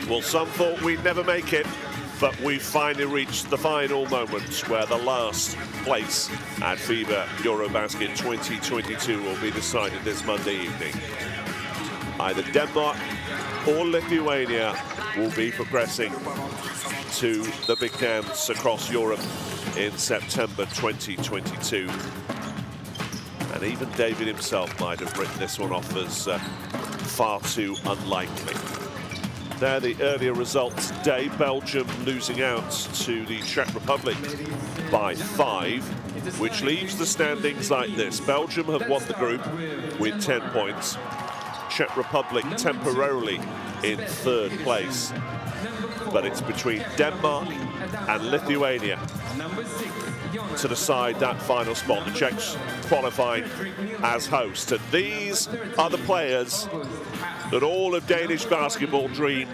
Well, some thought we'd never make it, but we finally reached the final moment where the last place at FIBA EuroBasket 2022 will be decided this Monday evening. Either Denmark or Lithuania will be progressing to the big dance across Europe in September 2022. And even David himself might have written this one off as far too unlikely. There, the earlier results today: Belgium losing out to the Czech Republic by 5, which leaves the standings like this. Belgium have won the group with 10 points. Czech Republic temporarily in 3rd place. But it's between Denmark and Lithuania to decide that final spot. The Czechs qualifying as host. And these are the players that all of Danish basketball dream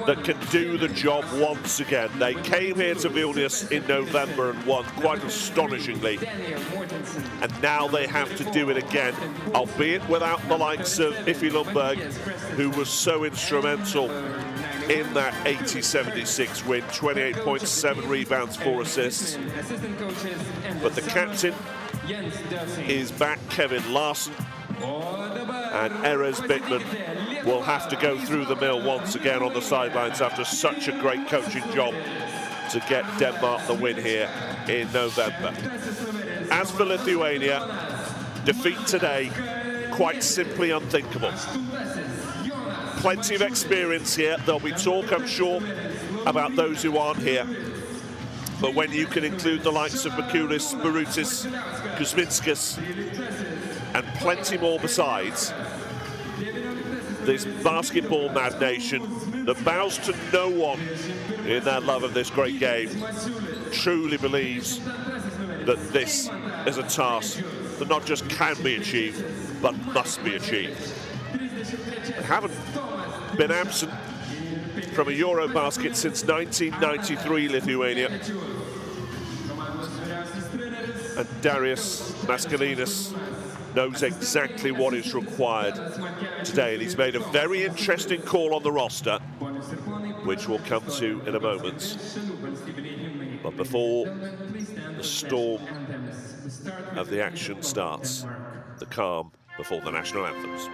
that can do the job once again. They came here to Vilnius in November and won quite astonishingly. And now they have to do it again, albeit without the likes of Iffy Lundberg, who was so instrumental in that 80-76 win. 28 points, 7 rebounds, 4 assists. But the captain is back, Kevin Larson, and Erez Bittman will have to go through the mill once again on the sidelines after such a great coaching job to get Denmark the win here in November. As for Lithuania, defeat today, quite simply unthinkable. Plenty of experience here. There'll be talk, I'm sure, about those who aren't here. But when you can include the likes of Makulis, Barutis, Kuzminskas, and plenty more besides, this basketball mad nation that bows to no one in their love of this great game truly believes that this is a task that not just can be achieved, but must be achieved. They haven't been absent from a EuroBasket since 1993, Lithuania. And Darius Maskalinas knows exactly what is required today, and he's made a very interesting call on the roster, which we'll come to in a moment. But before the storm of the action starts, the calm before the national anthems.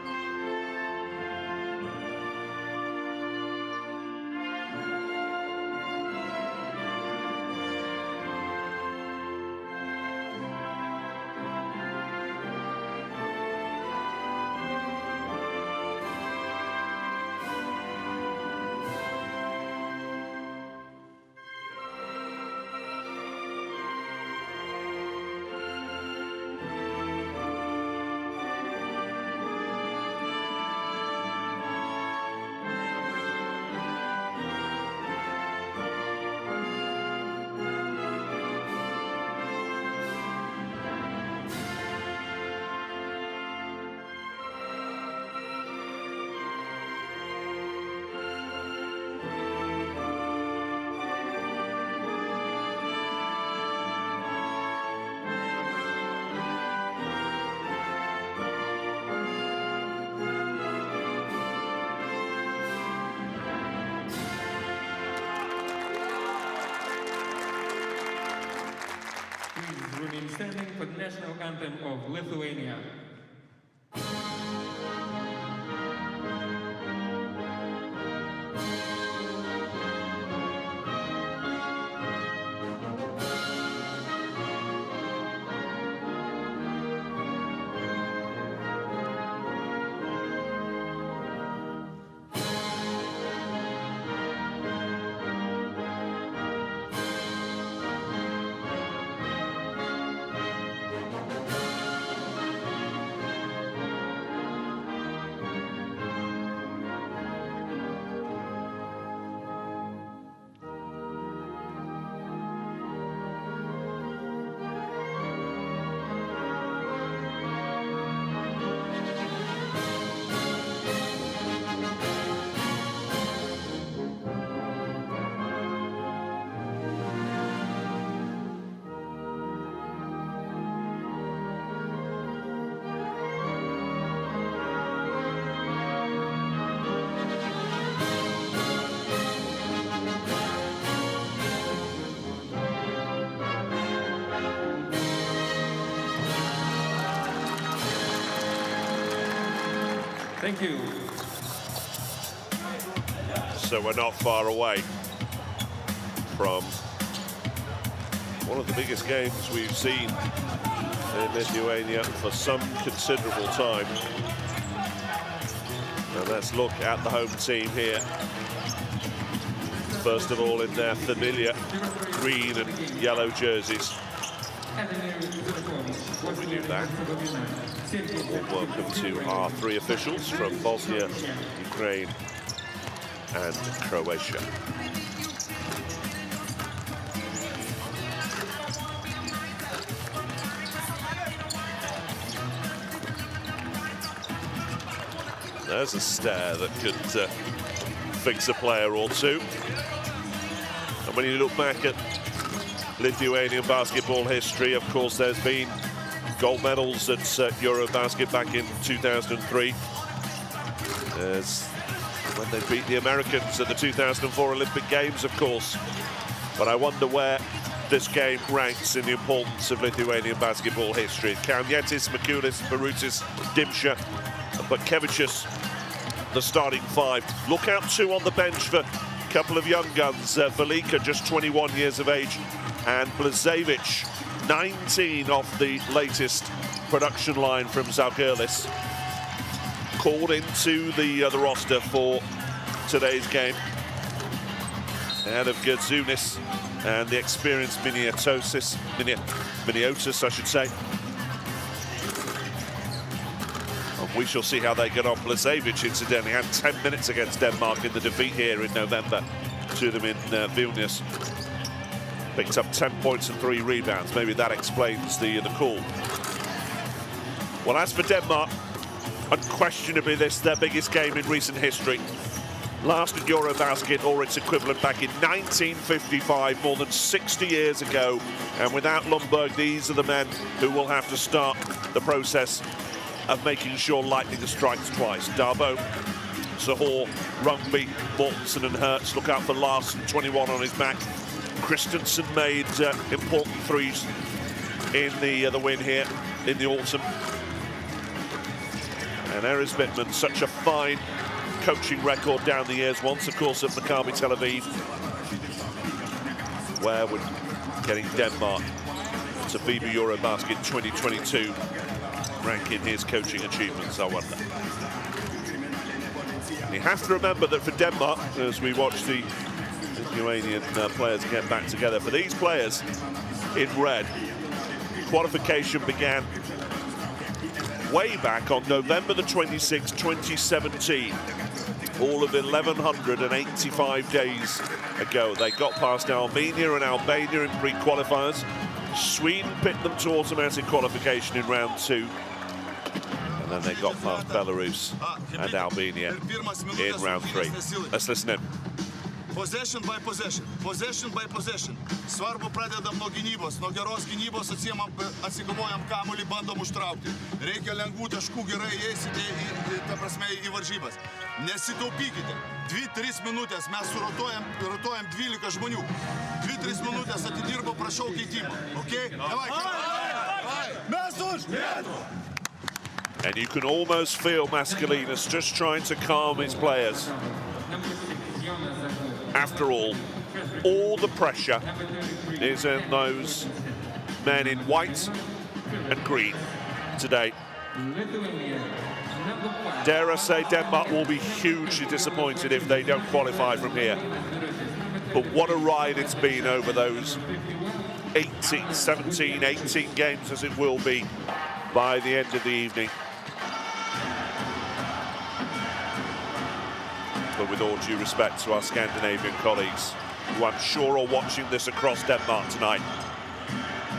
Remain standing for the national anthem of Lithuania. Thank you. So we're not far away from one of the biggest games we've seen in Lithuania for some considerable time. And let's look at the home team here. First of all, in their familiar green and yellow jerseys. Before we do that, welcome to our 3 officials from Bosnia, Ukraine, and Croatia. There's a stare that could fix a player or two. And when you look back at Lithuanian basketball history, of course, there's been gold medals at EuroBasket back in 2003. There's when they beat the Americans at the 2004 Olympic Games, of course. But I wonder where this game ranks in the importance of Lithuanian basketball history. Kalnietis, Makulis, Barutis, Dimša, Butkevicius, the starting 5. Look out 2 on the bench for a couple of young guns. Velika, just 21 years of age, and Blažević, 19, off the latest production line from Zalgiris. Called into the roster for today's game. Ahead of Gerzunis and the experienced Miniotis, I should say. And we shall see how they get on. Blažević, incidentally, had 10 minutes against Denmark in the defeat here in November to them in Vilnius. Picked up 10 points and 3 rebounds. Maybe that explains the call. Well, as for Denmark, unquestionably this their biggest game in recent history. Last at EuroBasket or its equivalent back in 1955, more than 60 years ago. And without Lundberg, these are the men who will have to start the process of making sure lightning strikes twice. Darboe, Sahor, Rugby, Mortensen and Hertz. Look out for Larsen, 21 on his back. Christensen made important threes in the win here in the autumn. And Erez Bittman, such a fine coaching record down the years. Once, of course, at Maccabi Tel Aviv, where we're getting Denmark to FIBA EuroBasket 2022, ranking his coaching achievements, I wonder. You have to remember that for Denmark, as we watch the Lithuanian players get back together, for these players in red, qualification began way back on November the 26th, 2017. All of 1,185 days ago. They got past Armenia and Albania in pre-qualifiers. Sweden picked them to automatic qualification in round 2. And then they got past Belarus and Albania in round 3. Let's listen in. Possession by possession, possession by possession. Svarbu pradedam nuo gynybos, nuo geros gynybos atsikovojam kamuolį, bandom užtraukti. Reikia lengvų taškų, gerai įeisite į varžybas. Nesitaupykite. 2-3 minutės mes rotuojam 12 žmonių. 2-3 minutės atidirbo, prašau keitimo. Okay? And you can almost feel Mascalinus just trying to calm his players. After all the pressure is in those men in white and green today. Dare I say Denmark will be hugely disappointed if they don't qualify from here. But what a ride it's been over those 17, 18 games as it will be by the end of the evening. But with all due respect to our Scandinavian colleagues, who I'm sure are watching this across Denmark tonight,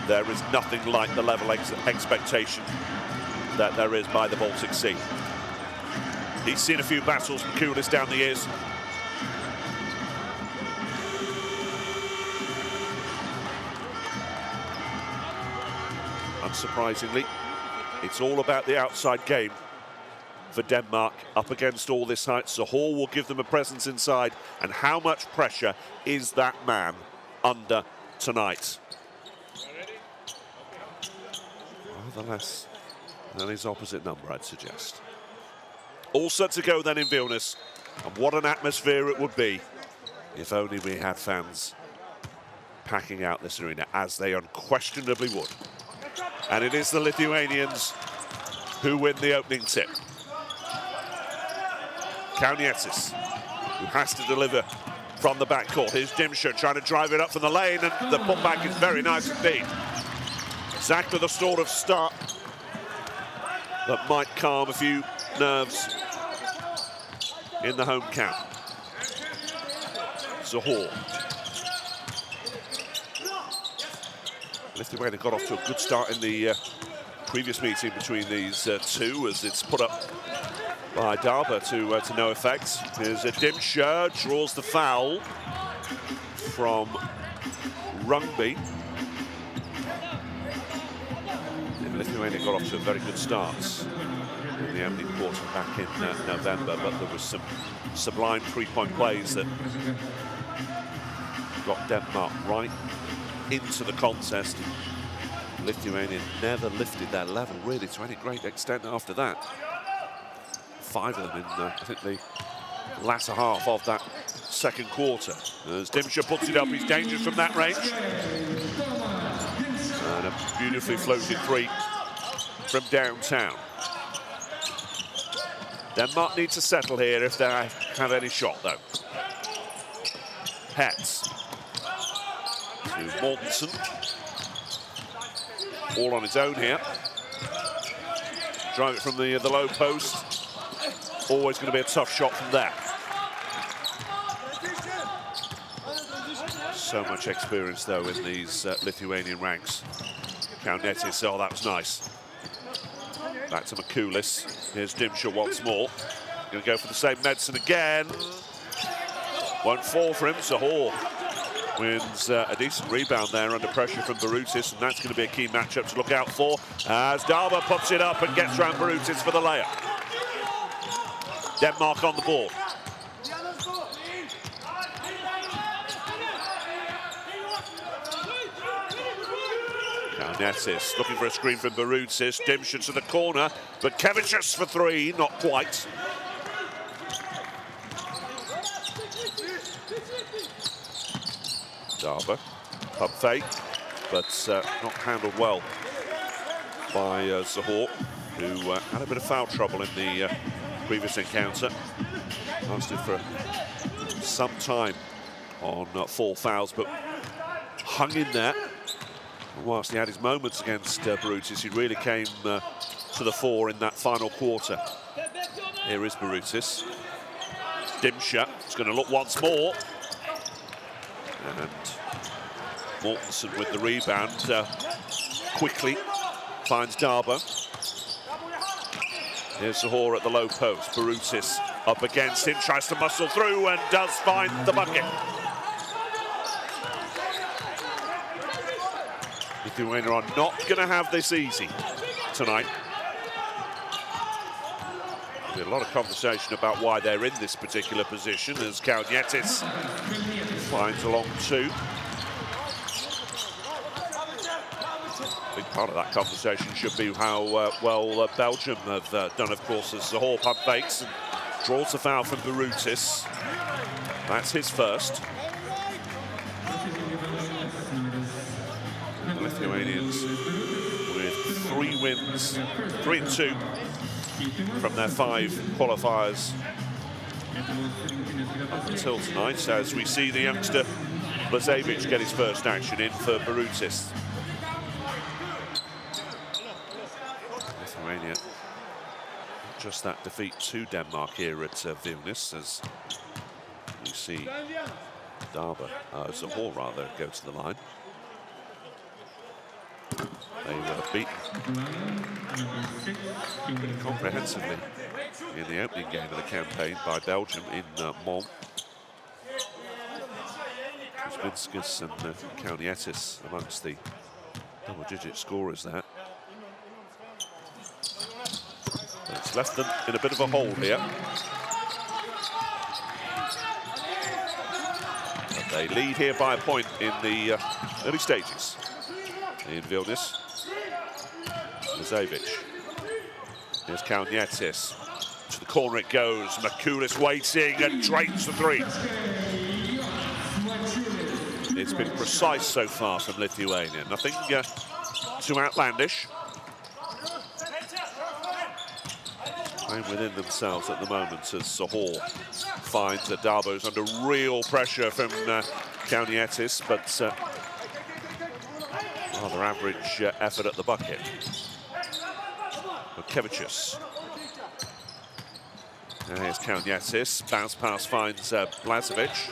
there is nothing like the level expectation that there is by the Baltic Sea. He's seen a few battles from Kulis down the years. Unsurprisingly, it's all about the outside game for Denmark up against all this height. Sahor will give them a presence inside. And how much pressure is that man under tonight? Rather less than his opposite number, I'd suggest. All set to go then in Vilnius. And what an atmosphere it would be if only we had fans packing out this arena, as they unquestionably would. And it is the Lithuanians who win the opening tip. Kaunietis, who has to deliver from the backcourt. Here's Dimsha trying to drive it up from the lane, and the putback is very nice indeed. Exactly the sort of start that might calm a few nerves in the home camp. Zahor. Lithuania got off to a good start in the previous meeting between these two, as it's put up by Darba to no effect. Here's Dimsha, draws the foul from Rungby. And Lithuania got off to a very good start in the opening quarter back in November, but there was some sublime three-point plays that got Denmark right into the contest. Lithuania never lifted their level really to any great extent after that. 5 of them in, I think, the latter half of that second quarter. As Dimsha puts it up, he's dangerous from that range. And a beautifully floated three from downtown. Denmark need to settle here if they have any shot, though. Hetz to Mortensen. All on his own here. Drive it from the low post. Always going to be a tough shot from there. So much experience, though, in these Lithuanian ranks. Kaunietis, oh, that was nice. Back to Makulis. Here's Dimsha once more. Going to go for the same medicine again. Won't fall for him. Zahor wins a decent rebound there under pressure from Barutis, and that's going to be a key matchup to look out for, as Darba puts it up and gets round Barutis for the layup. Denmark on the board. Kaunietis looking for a screen from Barutis. Dimsha to the corner, but Kevicius for three, not quite. Darba, pump fake, but not handled well by Zahor, who had a bit of foul trouble in the previous encounter. Lasted for some time on 4 fouls, but hung in there. And whilst he had his moments against Barutis, he really came to the fore in that final quarter. Here is Barutis. Dimsha is going to look once more. And Mortensen with the rebound quickly finds Darba. Here's Zahor at the low post. Barutis up against him, tries to muscle through and does find the bucket. Lithuania are not going to have this easy tonight. There's a lot of conversation about why they're in this particular position, as Kaunietis finds a long two. Big part of that conversation should be how well Belgium have done, of course, as Zahor pump fakes and draws the foul from Barutis. That's his first. The Lithuanians with 3 wins, 3-2 from their 5 qualifiers up until tonight, as we see the youngster Blazevic get his first action in for Barutis. Lithuania, not just that defeat to Denmark here at Vilnius, as we see Darba, Zahor rather, go to the line. They were beaten comprehensively in the opening game of the campaign by Belgium in Mons. Kuzminskas and Kaunietis amongst the double-digit scorers there. But it's left them in a bit of a hole here. But they lead here by a point in the early stages in Vilnius. Blazevic. Here's Kaunietis to the corner it goes. Makulis waiting and drains the three. It's been precise so far from Lithuania. Nothing too outlandish. Playing within themselves at the moment as Zahor finds that Darbo's under real pressure from Kaunietis, but rather average effort at the bucket. Kevicius. And here's Kaunietis. Bounce pass finds Blažević.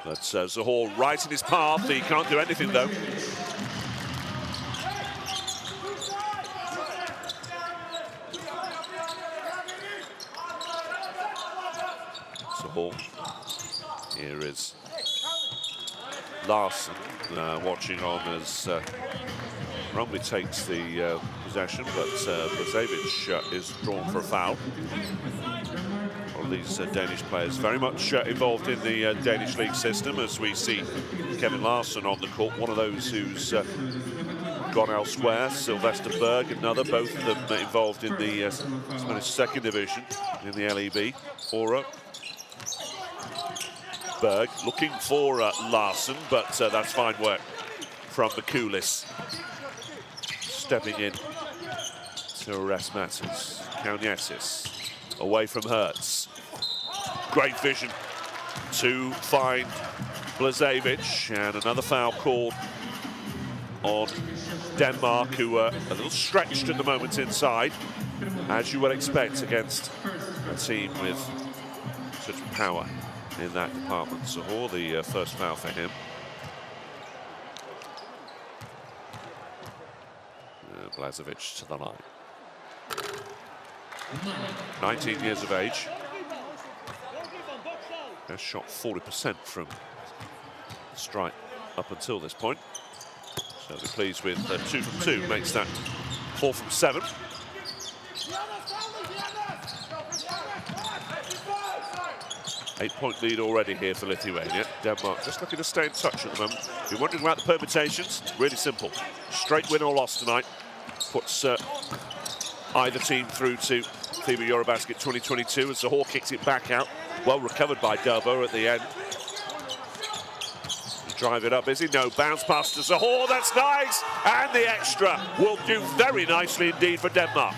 But Zahor right in his path. He can't do anything, though. Zahor. Here is Larsen watching on as Bromley takes the possession, but Blažević is drawn for a foul. All these Danish players very much involved in the Danish league system, as we see Kevin Larsen on the court, one of those who's gone elsewhere. Sylvester Berg, another, both of them involved in the Spanish second division in the LEB. Ora. Berg looking for Larsen, but that's fine work from Makulis. Stepping in to arrest matters. Kaunietis away from Hertz. Great vision to find Blažević, and another foul called on Denmark, who are a little stretched at the moment inside, as you would expect against a team with such power in that department. Zahor, the first foul for him. Blažević to the line. 19 years of age. Has shot 40% from strike up until this point. So we're pleased with 2 from 2, makes that 4 from 7. Eight-point lead already here for Lithuania. Denmark just looking to stay in touch at the moment. If you're wondering about the permutations, really simple. Straight win or loss tonight puts either team through to FIBA EuroBasket 2022, as Zahor kicks it back out. Well recovered by Darbo at the end. Drive it up, is he? No, bounce pass to Zahor, that's nice! And the extra will do very nicely indeed for Denmark.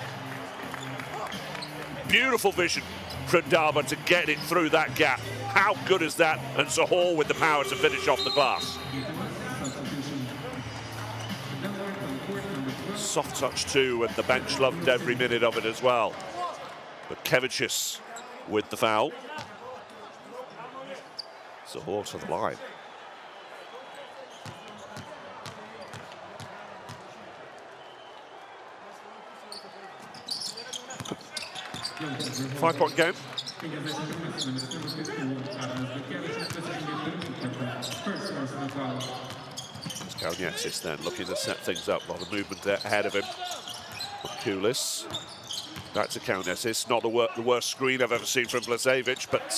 Beautiful vision from Darbo to get it through that gap. How good is that? And Zahor with the power to finish off the glass. Soft touch too, and the bench loved every minute of it as well. But Kevicius with the foul. Zahor to the line. Five-point game. Kaunietis then looking to set things up. A lot of movement ahead of him. Makulis. Back to Kaunietis. Not the worst screen I've ever seen from Blažević, but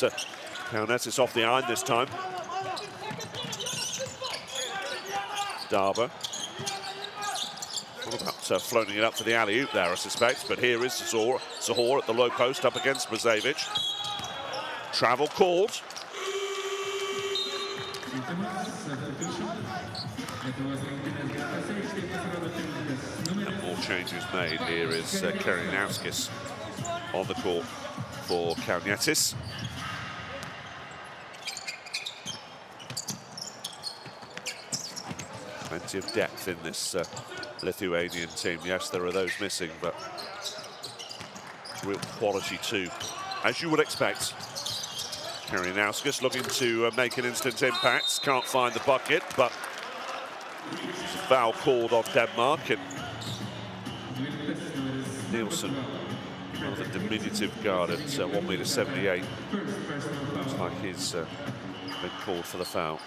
Kaunietis off the iron this time. Darbo. What about floating it up to the alley-oop there, I suspect, but here is Zahor at the low post up against Blažević. Travel called. And more changes made. Here is Karinauskas on the court for Kaunietis. Plenty of depth in this Lithuanian team. Yes, there are those missing, but real quality too, as you would expect. Karinauskas looking to make an instant impact. Can't find the bucket, but there's a foul called on Denmark, and Nielsen, rather diminutive guard at 1.78 m. Looks like he's been called for the foul.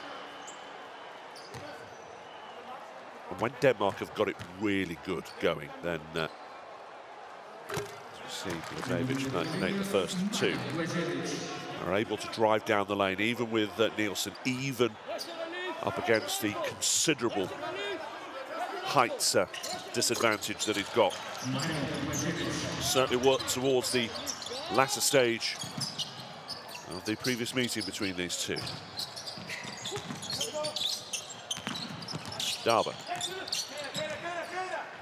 And when Denmark have got it really good going, then see Blažević make the first two. Are able to drive down the lane, even with Nielsen, even up against the considerable height disadvantage that he's got. Certainly worked towards the latter stage of the previous meeting between these two. Darba.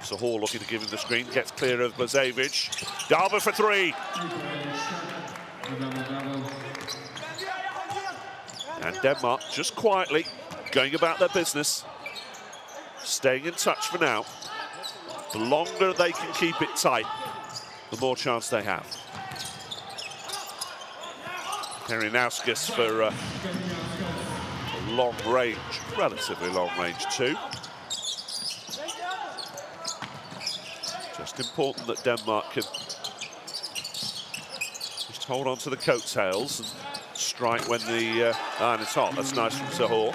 Sahor looking to give him the screen, gets clear of Blazevic. Darba for three. And Denmark just quietly going about their business, staying in touch for now. The longer they can keep it tight, the more chance they have. Karinauskas for a long range, relatively long range too. Just important that Denmark can just hold on to the coattails and strike when the iron is hot. That's nice from Sahor.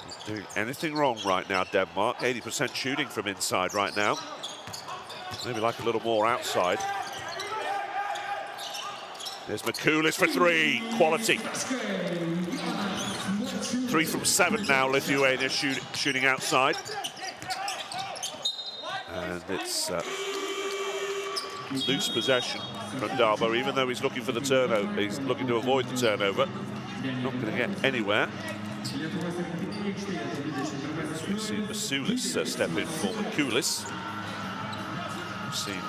Not doing anything wrong right now, Denmark. 80% shooting from inside right now. Maybe like a little more outside. There's Makulis for three. Quality. 3 from 7 now, Lithuania shooting outside. And it's loose possession from Darbo, even though he's looking for the turnover. He's looking to avoid the turnover. Not going to get anywhere. So we've seen Masulis step in for Makulis. We've seen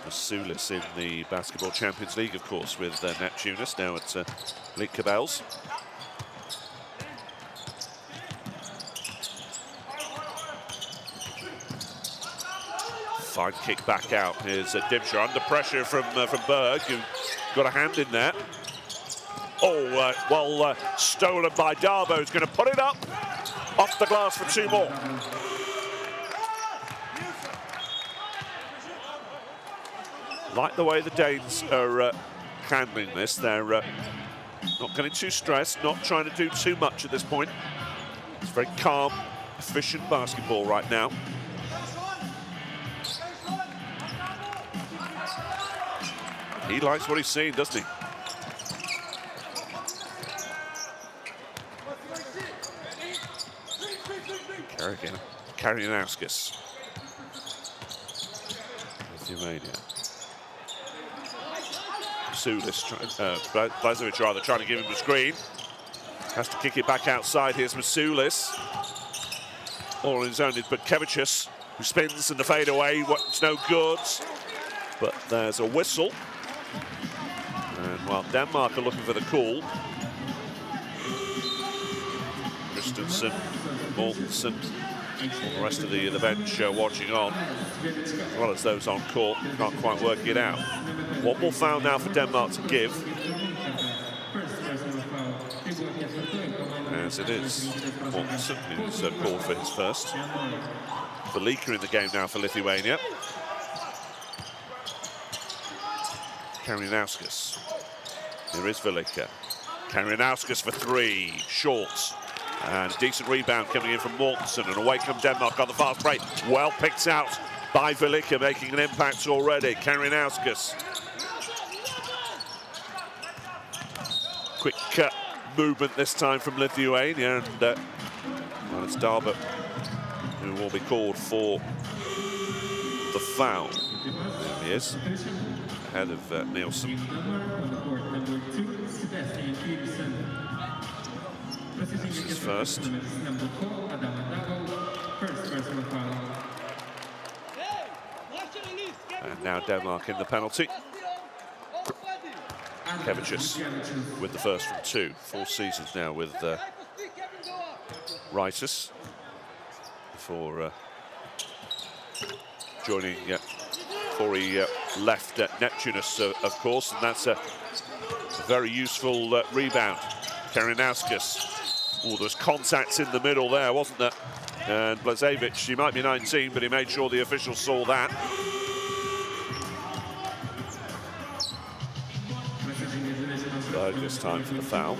Masulis in the Basketball Champions League, of course, with Neptunus, now at Litkabels. Fine kick back out. Here's Dimsha under pressure from Berg, who got a hand in there. Oh, well stolen by Darbo, who's going to put it up off the glass for 2 more. Like the way the Danes are handling this. They're not getting too stressed, not trying to do too much at this point. It's very calm, efficient basketball right now. He likes what he's seeing, doesn't he? Karinauskas. Lithuania. Blazevic rather trying to give him the screen. Has to kick it back outside. Here's Masulis. All on his own is Butkevicius, who spins and the fade away. It's no good. But there's a whistle. And while Denmark are looking for the call, Christensen, Mortensen, all the rest of the bench watching on, as well as those on court, can't quite work it out. One more foul now for Denmark to give. As it is Mortensen who's called for his first. Velika in the game now for Lithuania. Karinauskas. Here is Velika. Karinauskas for 3, short. And decent rebound coming in from Mortensen, and away come Denmark on the fast break. Well picked out by Velika, making an impact already. Karinauskas. Quick movement this time from Lithuania, and well, it's Darba who will be called for the foul. There he is, ahead of Nielsen. This is first. And now Denmark in the penalty. Kevicius with the first from 2. 4 seasons now with Ritus before joining, before he left Neptunus, of course, and that's a very useful rebound. Karinauskas. Oh, there was contact in the middle there, wasn't there? And Blazevic, he might be 19, but he made sure the officials saw that. Berg this time for the foul.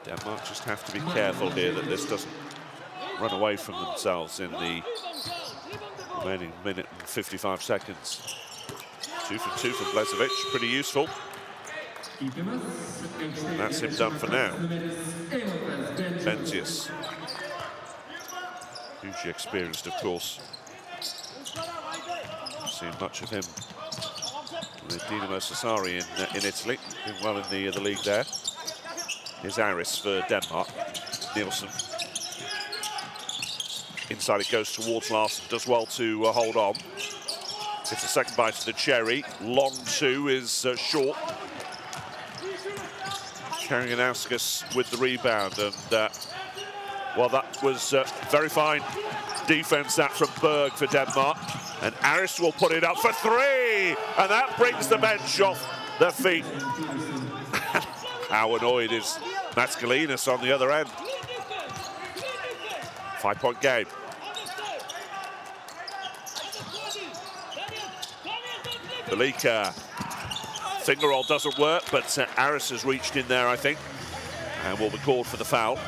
Denmark just have to be careful here that this doesn't run away from themselves in the remaining minute and 55 seconds. 2 for 2 from Blazevic, pretty useful. That's him done for now. Bentius. Hugely experienced, of course. Seen much of him with Dinamo Sassari in Italy. Doing well in the league there. Here's Aris for Denmark. Nielsen. Inside it goes towards Larsen. Does well to hold on. It's a second bite of the cherry. Long two is short. Karinauskas with the rebound, and well, that was very fine defense that from Berg for Denmark, and Aris will put it up for three, and that brings the bench off their feet. How annoyed is Matsgalinas on the other end. 5-point game. Belika. Finger roll doesn't work, but Aris has reached in there, I think, and will be called for the foul.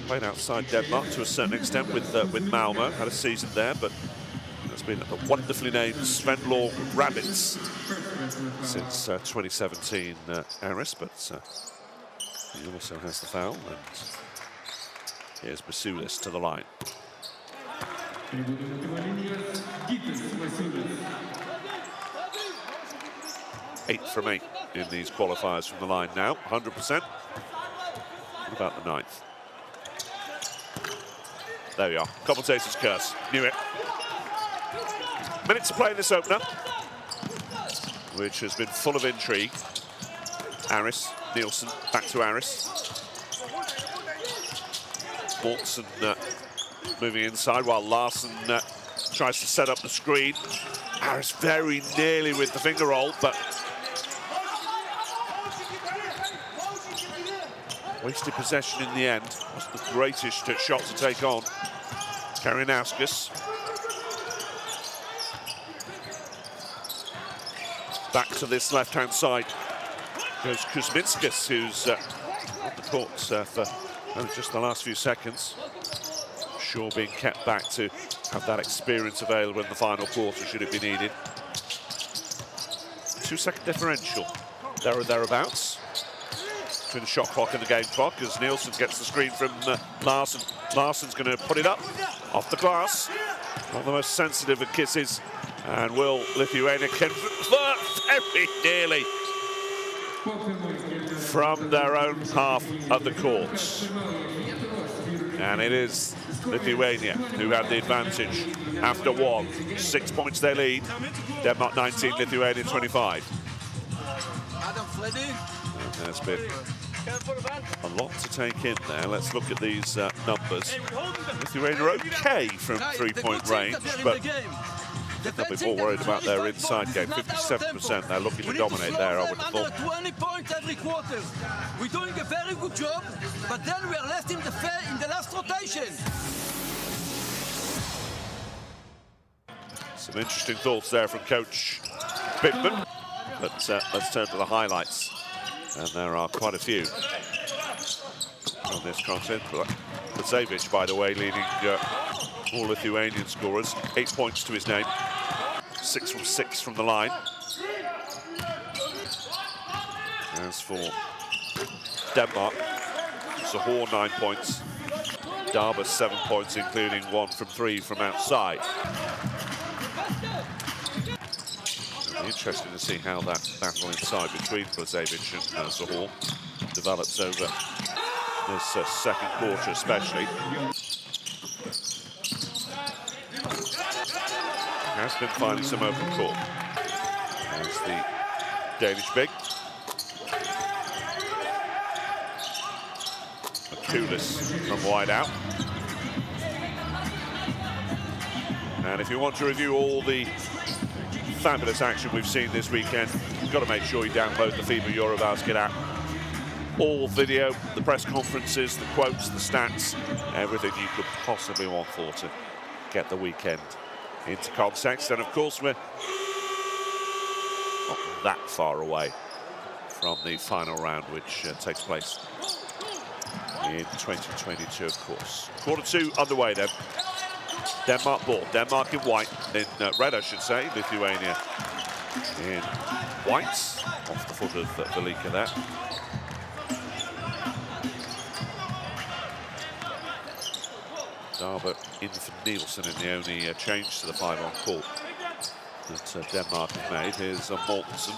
Played outside Denmark to a certain extent with Malmo. Had a season there, but has been a wonderfully named Svendlov Rabbits since 2017, Aris, but he also has the foul, and here's Basulis to the line. 8 from 8 in these qualifiers from the line now, 100%. What about the 9th? There we are, commentator's curse, knew it. Minutes to play in this opener, which has been full of intrigue. Aris, Nielsen, back to Aris. Mortensen moving inside while Larsen tries to set up the screen. Aris very nearly with the finger roll, but wasted possession in the end. Wasn't the greatest shot to take on. Karinauskas. Back to this left-hand side goes Kuzminskas, who's on the court for just the last few seconds. Sure, being kept back to have that experience available in the final quarter should it be needed. 2-second differential, there or thereabouts, between the shot clock and the game clock, as Nielsen gets the screen from Larsen. Larsen's going to put it up off the glass. Not the most sensitive of kisses, and will Lithuania convert very nearly from their own half of the court. And it is Lithuania who had the advantage after one. 6 points they lead. Denmark 19, Lithuania 25. And there's been a lot to take in there. Let's look at these numbers. Lithuania okay from three-point range, but they'll be more worried about their inside game. 57%, they're looking to dominate there, I would have thought. 20 points every quarter. We're doing a very good job, but then we are left in the last rotation. Some interesting thoughts there from Coach Bittman. But let's turn to the highlights. And there are quite a few on this content. Kovacevic, by the way, leading all Lithuanian scorers. 8 points to his name. 6 from 6 from the line. As for Denmark, Sahor 9 points. Darba 7 points, including 1 from 3 from outside. It'll be interesting to see how that battle inside between Kovacevic and Sahor develops over this second quarter, especially. Has been finding some open court. There's the Danish big. Kulis from wide out. And if you want to review all the fabulous action we've seen this weekend, you've got to make sure you download the FIBA EuroBasket app. All video, the press conferences, the quotes, the stats, everything you could possibly want for to get the weekend into context. And of course, we're not that far away from the final round, which takes place in 2022, of course. Quarter 2 underway then. Denmark ball. Denmark in white, in red, I should say. Lithuania in whites. Off the foot of Velika there. Darber in for Nielsen in the only change to the 5-on court that Denmark have made. Here's Mortensen.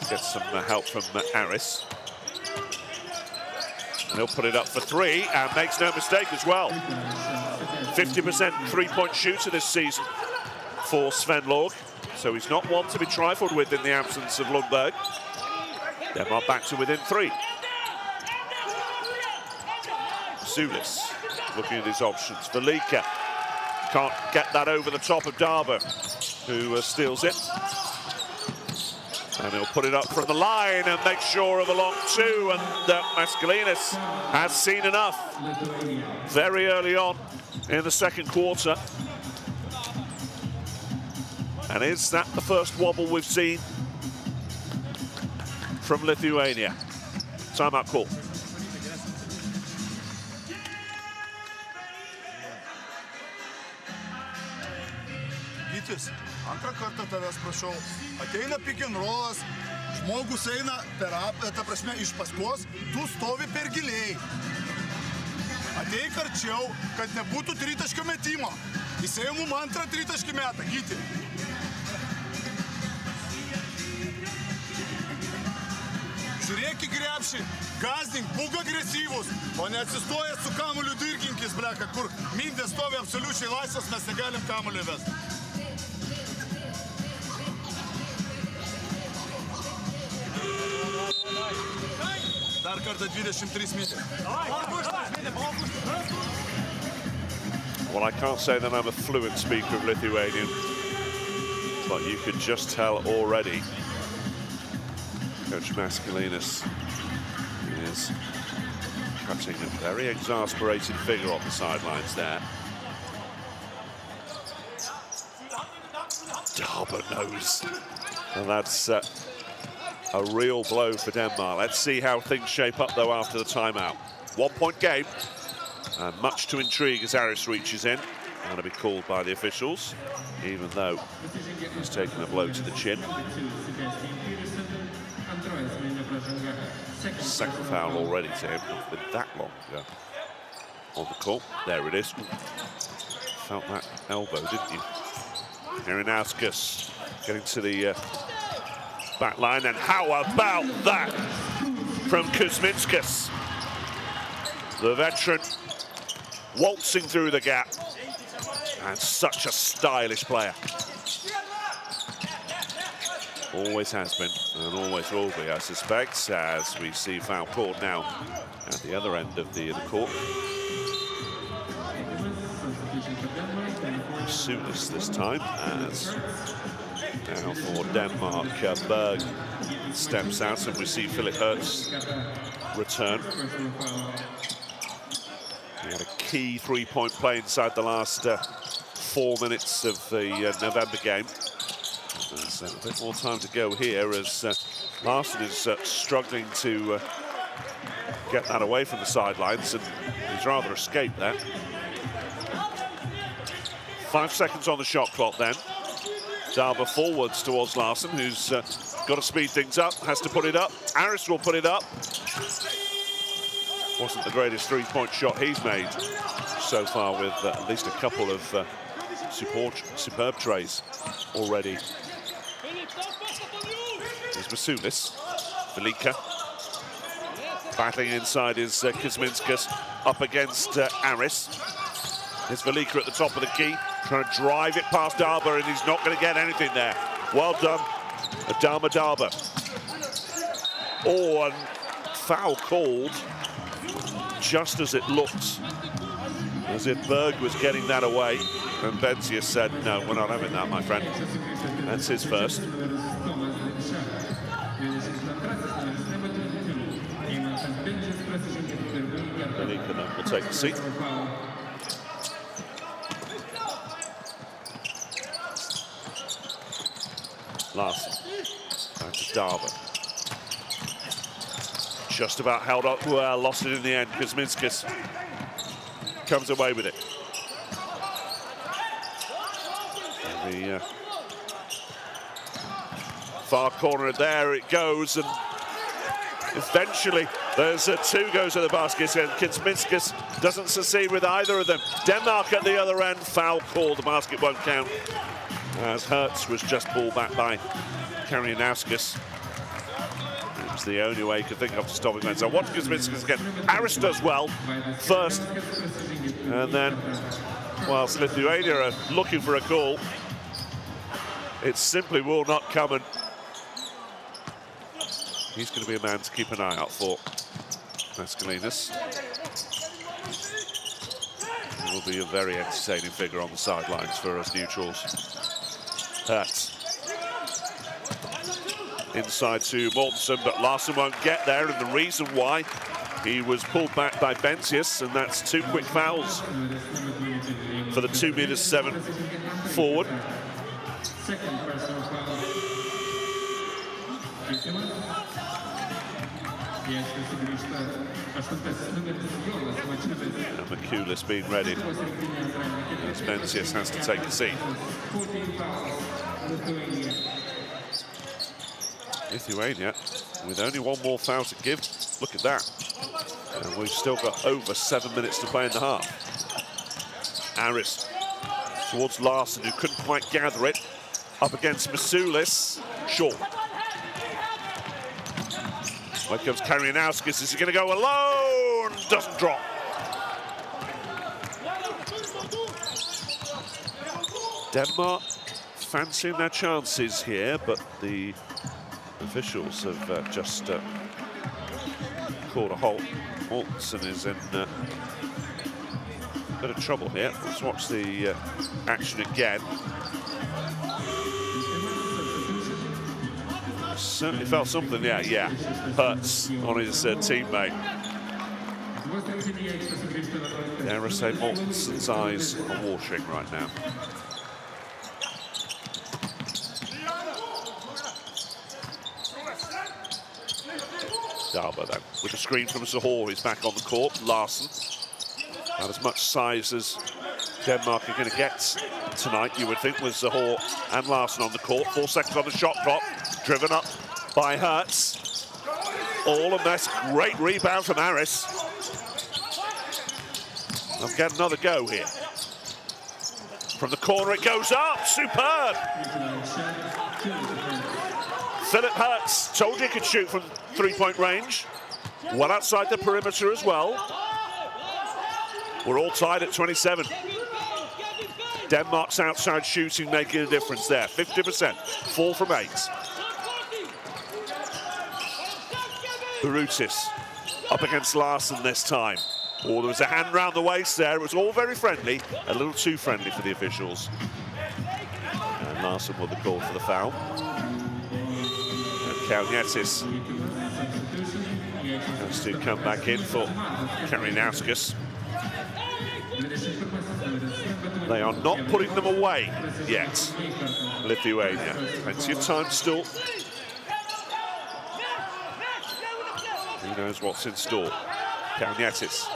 Gets some help from Aris. And he'll put it up for 3 and makes no mistake as well. 50% three-point shooter this season for Sven Lorg. So he's not one to be trifled with in the absence of Lundberg. Denmark back to within 3. Sulis looking at his options. Velika can't get that over the top of Darber, who steals it. And he'll put it up from the line and make sure of a long 2. And Mascalinas has seen enough very early on in the second quarter. And is that the first wobble we've seen from Lithuania? Timeout call. Antrą kartą tavęs prašau, ateina pick and rollas, žmogus eina ta prasme iš paskos, tu stovi per giliai. Ateik arčiau, kad nebūtų tritaškio metimo. Jisai mum antrą tritaškį metą, Gyti. Žiūrėk į krepšį, gazdink, būk agresyvus, o neatsistojęs su kamuliu dirginkis, bleka, kur Mindė stovi absoliučiai laisvas, mes negalim kamuliu vesti. Dar kartą 23 meter. Well, I can't say that I'm a fluent speaker of Lithuanian, but you could just tell already Coach Mascalinas is cutting a very exasperated figure on the sidelines there. Darber knows. And that's a real blow for Denmark. Let's see how things shape up, though, after the timeout. 1-point game, and much to intrigue as Aris reaches in. Going to be called by the officials, even though he's taken a blow to the chin. Second foul already to him. It's been that long on the court. There it is. Felt that elbow, didn't you? Herinauskas getting to the back line, and how about that from Kuzminskas? The veteran waltzing through the gap, and such a stylish player. Always has been, and always will be, I suspect, as we see foul called now at the other end of the court. Sulis this time, as now for Denmark, Berg steps out, and we see Philip Hertz return. He had a key three-point play inside the last 4 minutes of the November game. There's a bit more time to go here, as Larson is struggling to get that away from the sidelines, and he's rather escaped there. 5 seconds on the shot clock then. Darber forwards towards Larson, who's got to speed things up, has to put it up. Aris will put it up. Wasn't the greatest three-point shot he's made so far, with at least a couple of superb trays already. Here's Masulis. Velika battling inside is Kuzminskas up against Aris. Here's Velika at the top of the key, trying to drive it past Darber, and he's not going to get anything there. Well done, Adama Darber. Oh, and foul called just as it looked as if Berg was getting that away, and Benzius said, no, we're not having that, my friend. That's his first. Velika then will take the seat. Larson, back to Darber. Just about held up, well, lost it in the end. Kuzminskas comes away with it. the far corner. There it goes, and eventually there's two goes to the basket, and Kuzminskas doesn't succeed with either of them. Denmark at the other end, foul call, the basket won't count, as Hertz was just pulled back by Karinauskas. It was the only way he could think of to stop him. So watch Kuzminskas again. Aris does well first, and then whilst Lithuania are looking for a call, it simply will not come, and he's going to be a man to keep an eye out for. Mascalinas. He will be a very entertaining figure on the sidelines for us neutrals. Hertz. Inside to Mortensen, but Larsson won't get there, and the reason why, he was pulled back by Bentius, and that's two quick fouls for the 2'7" forward. Second personal foul. And Makulis being ready, as Bentius has to take a seat. Lithuania, with only one more foul to give. Look at that. And we've still got over 7 minutes to play in the half. Aris towards Larsson, who couldn't quite gather it. Up against Masulis. Short. Here comes Karinauskas. Is he going to go alone? Doesn't drop. Denmark fancying their chances here, but the officials have just called a halt. Mortensen is in a bit of trouble here. Let's watch the action again. Certainly felt something, yeah. Hertz on his teammate. Dare I say Mortensen's eyes are watering right now. Darba then, with a screen from Sahor, he's back on the court. Larsson, not as much size as Denmark are going to get tonight, you would think, with Sahor and Larsson on the court. 4 seconds on the shot clock, driven up by Hertz. All a mess, great rebound from Aris. I'll get another go here. From the corner it goes up, superb! Philip Hertz, told you he could shoot from three-point range. Well outside the perimeter as well. We're all tied at 27. Denmark's outside shooting making a difference there. 50%, 4 from 8. Barutis up against Larsson this time. Oh, there was a hand round the waist there. It was all very friendly, a little too friendly for the officials. And Larsson will be called for the foul. Kalnietis has to come back in for Karinauskas. They are not putting them away yet, Lithuania. Plenty of time still. Who knows what's in store? Kalnietis.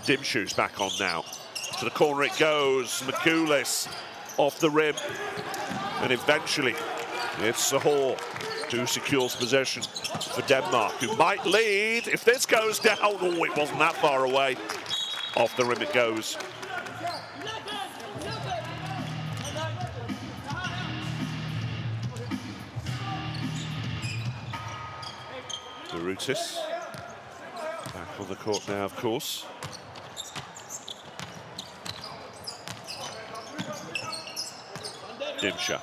Dimshu's back on now. To the corner it goes. Makulis off the rim. And eventually it's Sahor who secures possession for Denmark, who might lead if this goes down. Oh, it wasn't that far away. Off the rim it goes. Barutis back on the court now, of course. Dimsha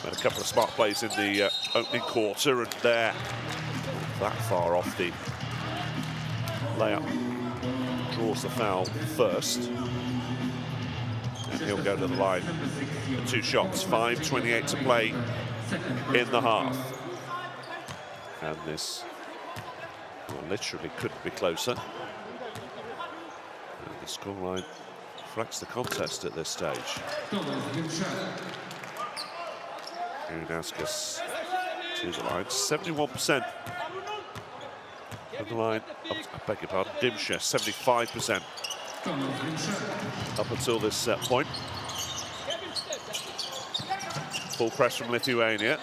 had a couple of smart plays in the opening quarter, and there, that far off the layup, draws the foul first, and he'll go to the line for 2 shots. 5:28 to play in the half, and this literally couldn't be closer. And the scoreline reflects the contest at this stage. Karinauskas to the line, 71% of the line. Oh, I beg your pardon, Dimsha, 75% up until this point. Full press from Lithuania.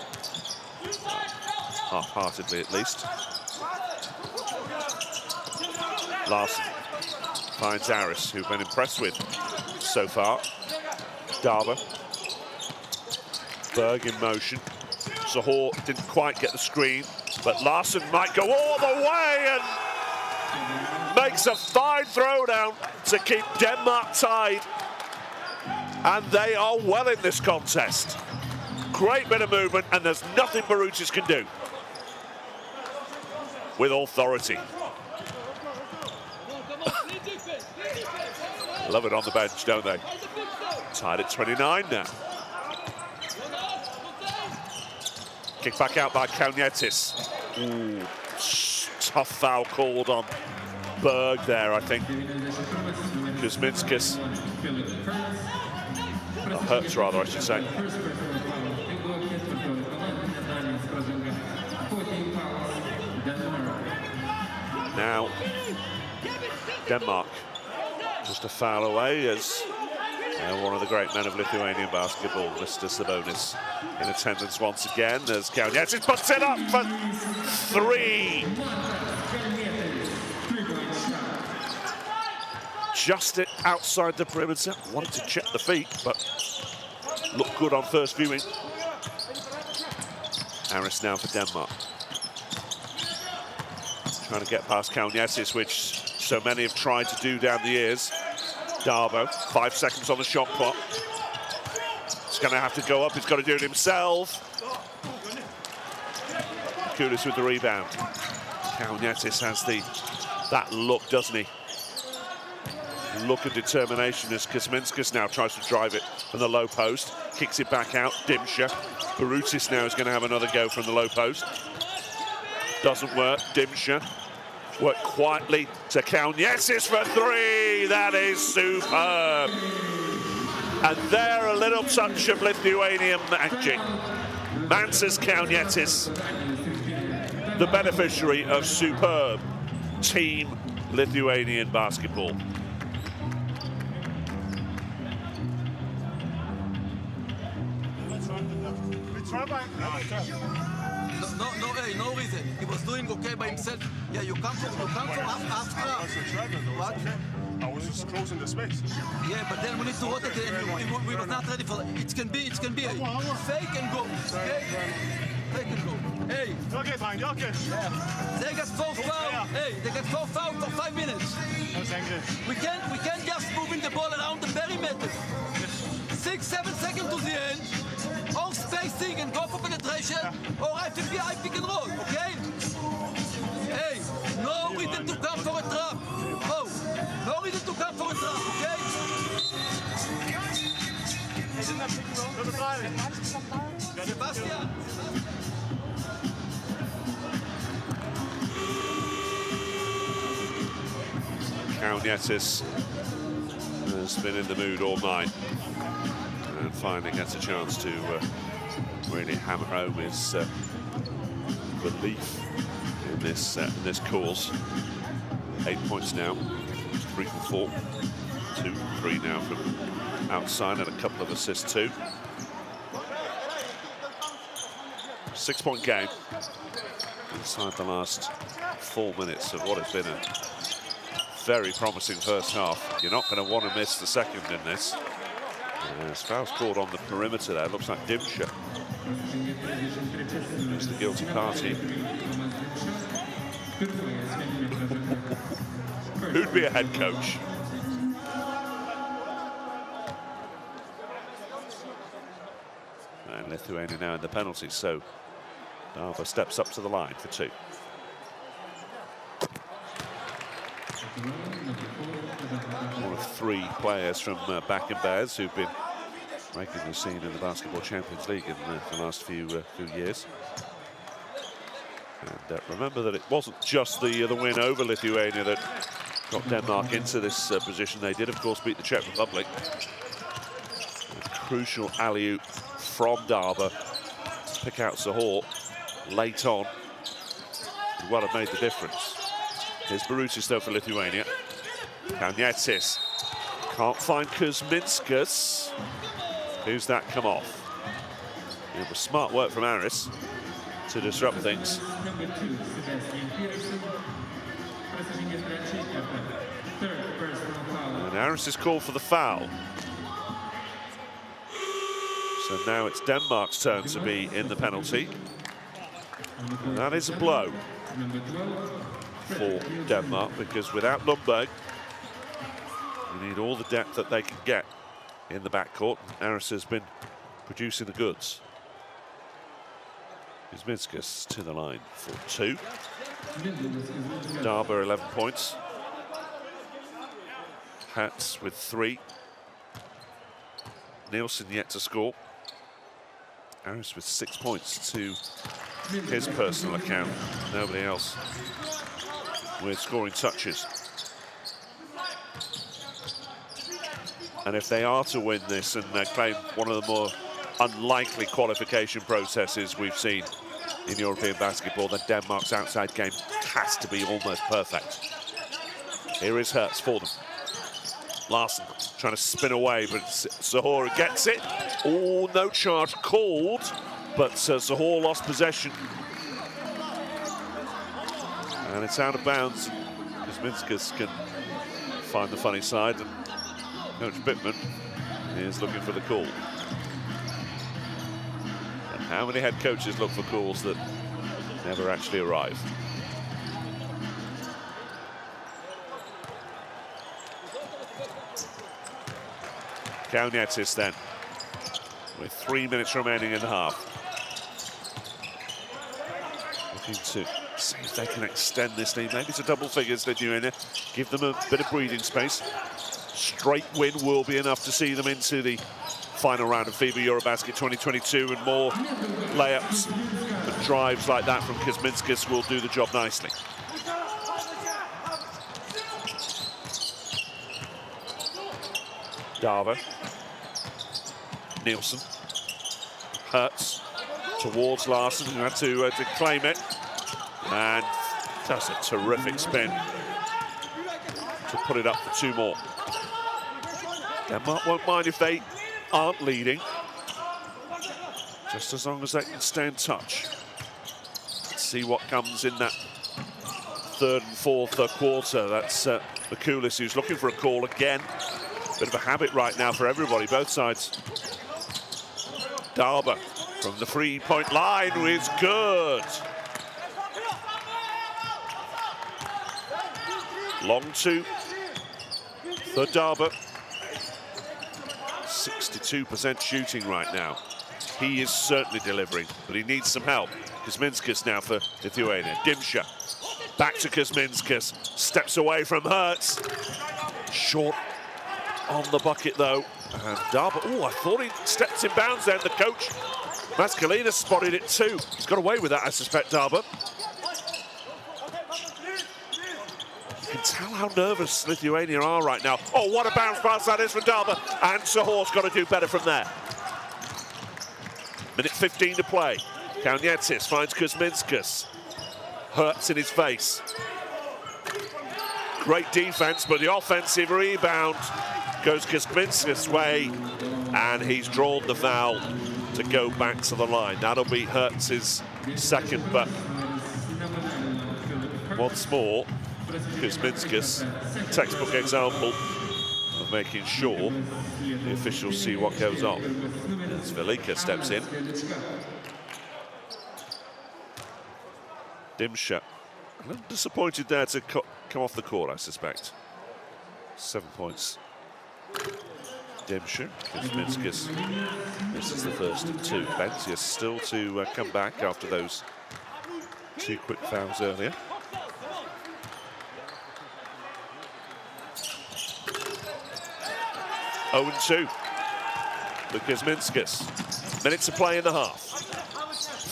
Half-heartedly, at least. Larson finds Aris, who've been impressed with so far. Darber. Berg in motion. Zahor didn't quite get the screen, but Larson might go all the way and makes a fine throwdown to keep Denmark tied. And they are well in this contest. Great bit of movement, and there's nothing Barutis can do. With authority. Love it on the bench, don't they? Tied at 29 now. Kick back out by Kaunietis. Ooh, tough foul called on Berg there, I think. Kuzminskas. Hurts rather, I should say. Now, Denmark just a foul away as one of the great men of Lithuanian basketball, Mr. Sabonis, in attendance once again as Kaunietis puts it up for 3. Just outside the perimeter. Wanted to check the feet, but looked good on first viewing. Aris now for Denmark. Trying to get past Kaunietis, which so many have tried to do down the years. Darbo, 5 seconds on the shot clock. He's going to have to go up. He's got to do it himself. Kudus with the rebound. Kaunietis has that look, doesn't he? Look of determination as Kuzminskas now tries to drive it from the low post. Kicks it back out. Dimsha. Barutis now is going to have another go from the low post. Doesn't work. Dimsha. Work quietly to Kaunietis for 3. That is superb. And there, a little touch of Lithuanian magic. Mantas Kaunietis, the beneficiary of superb team Lithuanian basketball. No reason. He was doing okay by himself. Yeah, you come from after. What? I was just closing the space. Yeah, but then we need to rotate it, and we were not ready for it. It can be a fake and go. Okay? Fake and go. Hey. Okay, fine. Okay. Yeah. They got 4 fouls. Hey, they got 4 fouls for 5 minutes. We can't just moving the ball around the perimeter. 6-7 seconds to the end. Or spacing and go for penetration, or I pick and roll, okay? Hey, no reason to come for a trap. Oh, no reason to come for a trap, okay? Sebastian. Kaunietis has been in the mood all night. And finally gets a chance to really hammer home his belief in this cause. 8 points now, 3 from 4, 2 from 3 now from outside, and a couple of assists too. 6-point game inside the last 4 minutes of what has been a very promising first half. You're not going to want to miss the second in this. There's fouls called on the perimeter there. Looks like Dimsha is the guilty party. Who'd be a head coach? And Lithuania now in the penalties, so Darva steps up to the line for 2. One of 3 players from Back and Bears who've been regularly seen in the Basketball Champions League in the last few years. And remember that it wasn't just the win over Lithuania that got Denmark into this position. They did, of course, beat the Czech Republic. A crucial alley-oop from Darba to pick out Zahor late on. Would well have made the difference. Here's Barutis, though, for Lithuania. Kaunietis can't find Kuzminskas. Who's that come off? It was smart work from Aris to disrupt things. And Aris is called for the foul. So now it's Denmark's turn to be in the penalty. And that is a blow for Denmark, because without Lundberg, you need all the depth that they can get in the backcourt. Aris has been producing the goods. Kuzminskas to the line for 2. Darber 11 points. Hertz with 3. Nielsen yet to score. Aris with 6 points to his personal account. Nobody else with scoring touches. And if they are to win this and claim one of the more unlikely qualification processes we've seen in European basketball, then Denmark's outside game has to be almost perfect. Here is Hertz for them. Larsen trying to spin away, but Sahor gets it. Oh, no charge called, but Sahor lost possession. And it's out of bounds. Kuzminskas can find the funny side, and Coach Bittman is looking for the call. And how many head coaches look for calls that never actually arrive? Kaunietis then, with 3 minutes remaining in the half. Looking to see if they can extend this lead, maybe to double figures, Lithuania. Give them a bit of breathing space. Straight win will be enough to see them into the final round of FIBA EuroBasket 2022, and more layups and drives like that from Kuzminskas will do the job nicely. Darver. Nielsen. Hertz towards Larsen, who had to claim it. And does a terrific spin to put it up for 2 more. Denmark won't mind if they aren't leading, just as long as they can stay in touch. Let's see what comes in that 3rd and 4th quarter. That's Makulis, who's looking for a call again. Bit of a habit right now for everybody, both sides. Darber from the 3-point line is good. Long 2 for Darber. 62% shooting right now. He is certainly delivering, but he needs some help. Kuzminskas now for Lithuania. Dimsha back to Kuzminskas. Steps away from Hertz. Short on the bucket though. And Darber, oh, I thought he stepped in bounds there. The coach, Maskalina, spotted it too. He's got away with that, I suspect, Darber. You can tell how nervous Lithuania are right now. Oh, what a bounce pass that is from Darber. And Sahor's got to do better from there. Minute 15 to play. Kaunietis finds Kuzminskas. Hertz in his face. Great defense, but the offensive rebound goes Kuzminskas' way, and he's drawn the foul to go back to the line. That'll be Hertz's 2nd, but once more, Kuzminskas, textbook example of making sure the officials see what goes on. As Velika steps in. Dimsha, a little disappointed there to come off the court, I suspect. 7 points. Dimsha, Kuzminskas. This is the first of 2. Benzias still to come back after those 2 quick fouls earlier. Oh, 2 for Kuzminskas. Minutes to play in the half.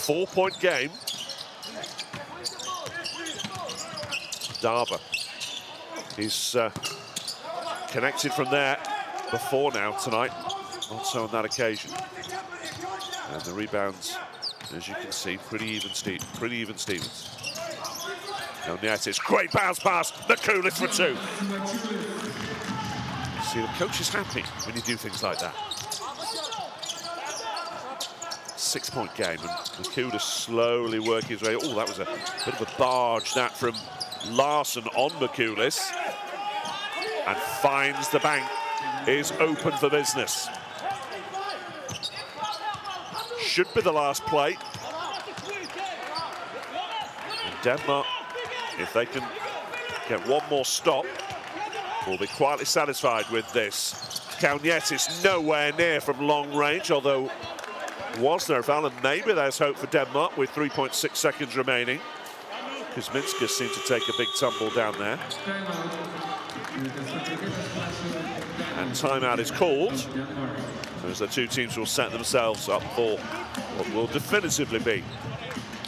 4-point game. Darber. He's connected from there before now tonight. Not so on that occasion. And the rebounds, as you can see, pretty even Stevens. Kaunietis, great bounce pass. Makulis for 2. See, the coach is happy when you do things like that. 6-point game, and Makulis slowly working his way. Oh, that was a bit of a barge, that from Larson on Makulis, and finds the bank is open for business. Should be the last play. And Denmark, if they can get one more stop, will be quietly satisfied with this. Kaunietis nowhere near from long range, although was there a foul, and maybe there's hope for Denmark with 3.6 seconds remaining. Kuzminskas seemed to take a big tumble down there. And timeout is called, as the two teams will set themselves up for what will definitively be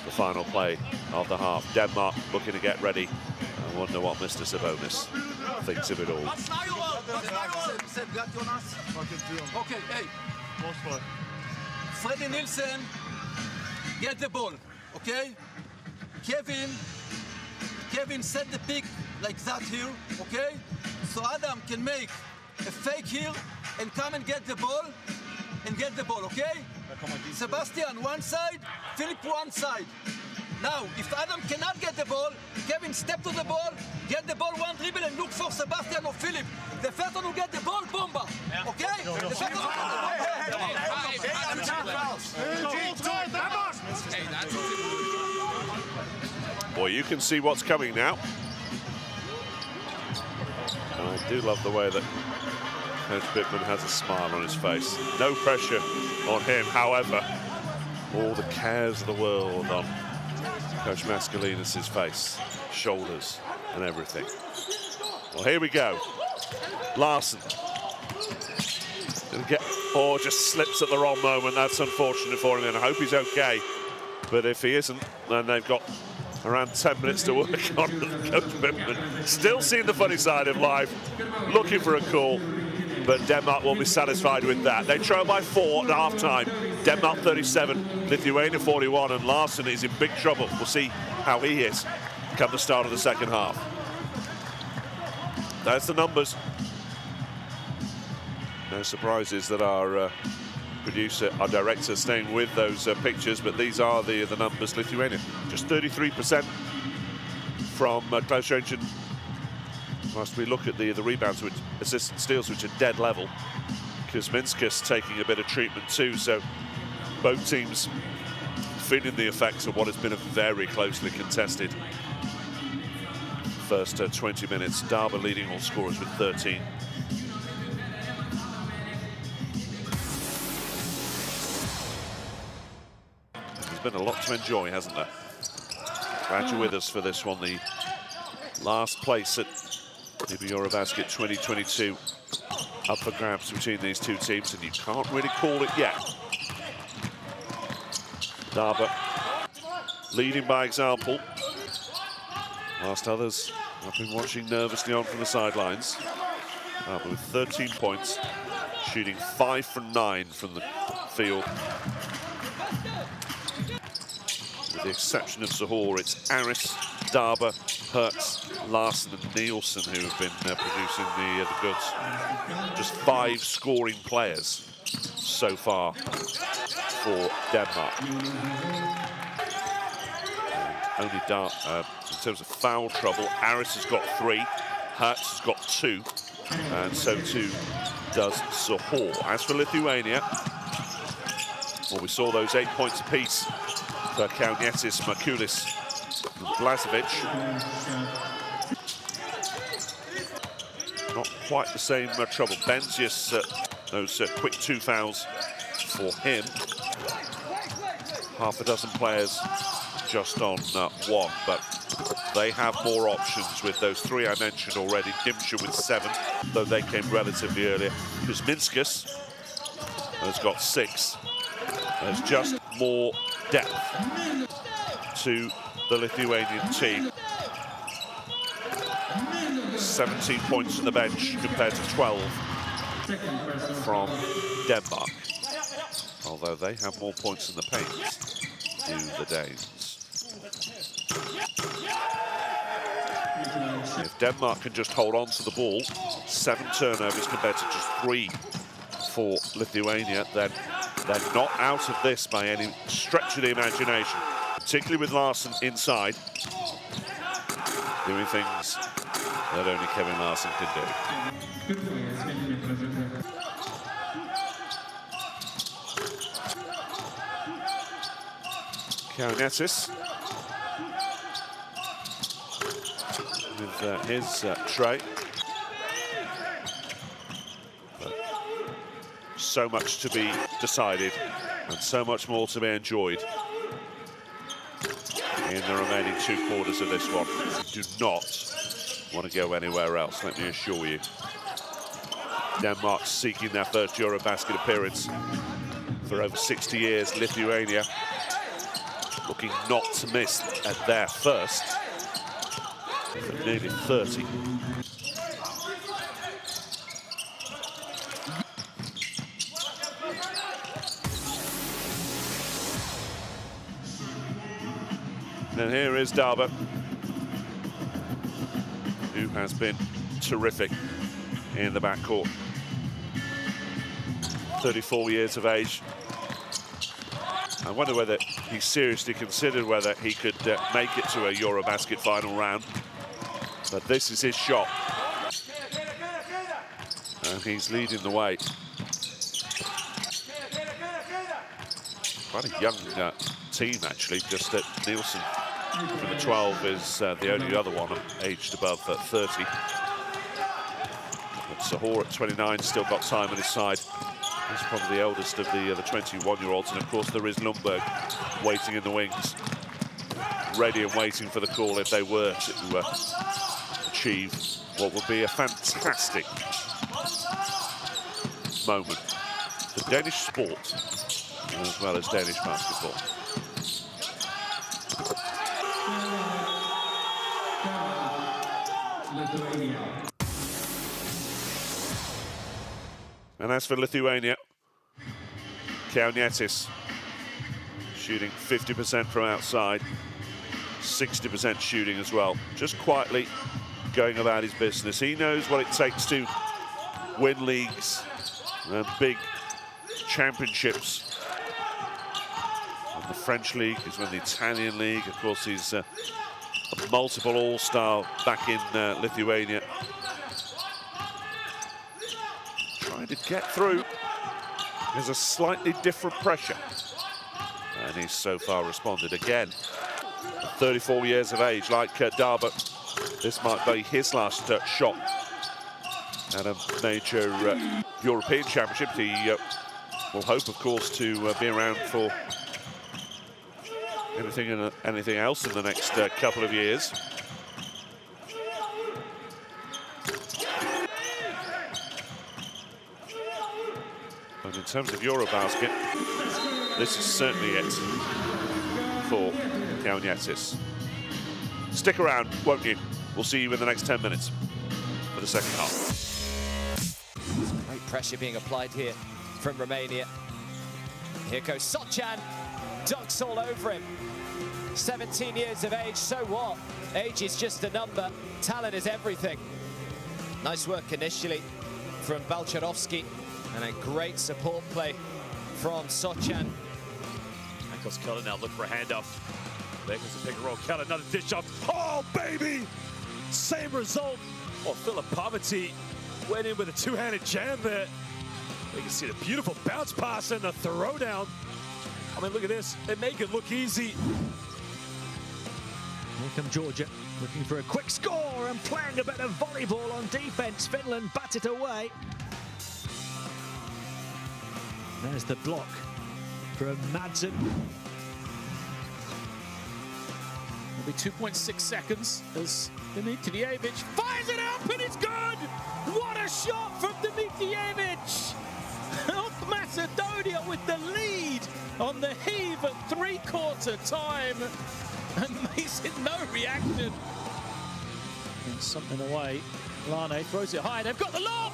the final play of the half. Denmark looking to get ready. I wonder what Mr. Sabonis thinks of it all. Okay, hey. Freddie Nielsen, get the ball, okay? Kevin set the pick like that here, okay? So Adam can make a fake here and come and get the ball, okay? Sebastian one side, Philip one side. Now, if Adam cannot get the ball, Kevin step to the ball, get the ball one dribble and look for Sebastian or Philip. The first one who get the ball, bomba, okay? The first one Boy, you can see what's coming now. I do love the way that Coach Bittman has a smile on his face. No pressure on him, however. All the cares of the world on Coach Mascalinus' face, shoulders, and everything. Well, here we go. Larson. Just slips at the wrong moment. That's unfortunate for him, and I hope he's okay. But if he isn't, then they've got around 10 minutes to work on. Coach Bittman still seeing the funny side of life, looking for a call, but Denmark will be satisfied with that. They trail by 4 at half-time. Denmark 37, Lithuania 41, and Larson is in big trouble. We'll see how he is come the start of the second half. There's the numbers. No surprises that our producer, our director, staying with those pictures, but these are the numbers. Lithuania just 33% from close range, and whilst we look at the rebounds, which assists and steals, which are dead level, Kuzminskas taking a bit of treatment too, so both teams feeling the effects of what has been a very closely contested first 20 minutes. Darba leading all scorers with 13. There's been a lot to enjoy, hasn't there? Glad you're with us for this one. The last place at FIBA EuroBasket 2022 up for grabs between these two teams, and you can't really call it yet. Darba leading by example, whilst others have been watching nervously on from the sidelines. Darba with 13 points, shooting 5 from 9 from the field. With the exception of Sahor, it's Aris, Darba, Hertz, Larson and Nielsen who have been producing the goods. Just 5 scoring players so far for Denmark. And only in terms of foul trouble, Aris has got 3, Hertz has got 2, and so too does Sahor. As for Lithuania, well, we saw those 8 points apiece for Kaunietis, Makulis, and Blažević. Not quite the same trouble. Benzius, those quick 2 fouls for him. Half a dozen players just on 1, but they have more options with those 3 I mentioned already. Dimsha with 7, though they came relatively earlier. Kuzminskas has got 6. There's just more depth to the Lithuanian team. 17 points from the bench compared to 12 from Denmark. Although they have more points in the paint, do the Danes. If Denmark can just hold on to the ball, 7 turnovers compared to just 3 for Lithuania, then They're not out of this by any stretch of the imagination, particularly with Larsson inside, doing things that only Kevin Larsson can do. Good play, it's been represented. Kaunetis with his tray. But so much to be decided and so much more to be enjoyed in the remaining 2 quarters of this one. You do not want to go anywhere else, let me assure you. Denmark seeking their first EuroBasket appearance for over 60 years. Lithuania looking not to miss at their first for nearly 30. And here is Darba, who has been terrific in the backcourt. 34 years of age. I wonder whether he seriously considered whether he could make it to a EuroBasket final round. But this is his shot. And he's leading the way. Quite a young team, actually, just that Nielsen from the 12 is the only other one aged above 30. But Sahor at 29 still got time on his side. He's probably the eldest of the 21-year-olds, and of course there is Lundberg waiting in the wings, ready and waiting for the call if they were to achieve what would be a fantastic moment for Danish sport as well as Danish basketball. And as for Lithuania, Kaunetis shooting 50% from outside, 60% shooting as well. Just quietly going about his business. He knows what it takes to win leagues and big championships. And the French league, he's won the Italian league. Of course, he's a multiple all-star back in Lithuania. Trying to get through. There's a slightly different pressure. And he's so far responded again. 34 years of age, like Darba. This might be his last shot at a major European championship. He will hope, of course, to be around for anything else in the next couple of years. And in terms of EuroBasket, this is certainly it for Kaunetis. Stick around, won't you? We'll see you in the next 10 minutes for the second half. Great pressure being applied here from Romania. Here goes Sochan, dunks all over him. 17 years of age, so what? Age is just a number, talent is everything. Nice work initially from Balcharovsky, and a great support play from Sochan. Ankles Keller now look for a handoff. Lakers a pick and roll. Keller, another dish off. Oh, baby! Same result. Oh, Philip Poverty went in with a two-handed jam there. You can see the beautiful bounce pass and the throwdown. I mean, look at this. They make it look easy. Here come Georgia, looking for a quick score and playing a bit of volleyball on defense. Finland bat it away. There's the block from Madsen. It'll be 2.6 seconds as Dimitrijevic fires it up and it's good! What a shot from Dimitrijevic! North Macedonia with the lead on the heave at three-quarter time. And Mason, no reaction. And something away. Lane throws it high. They've got the lob!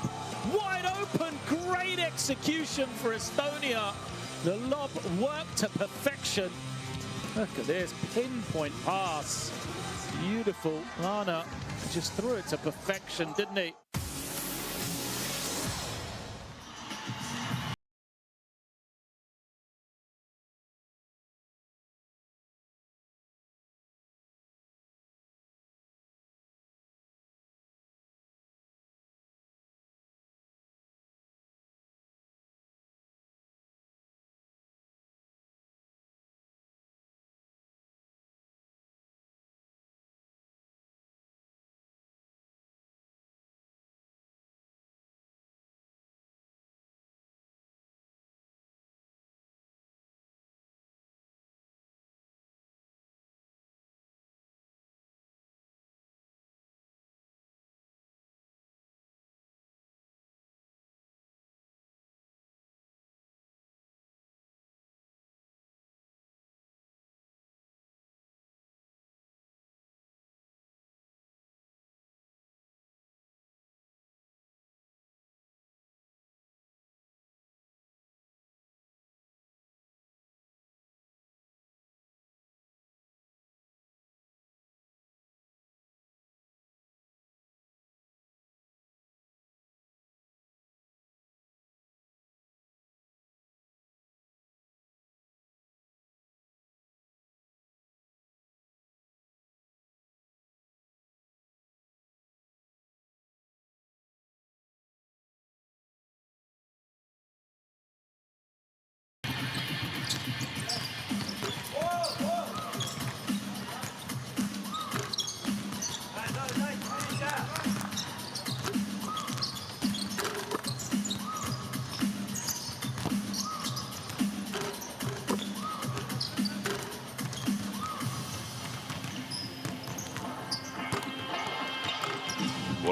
Wide open, great execution for Estonia. The lob worked to perfection. Look at this pinpoint pass. Beautiful. Lana just threw it to perfection, didn't he?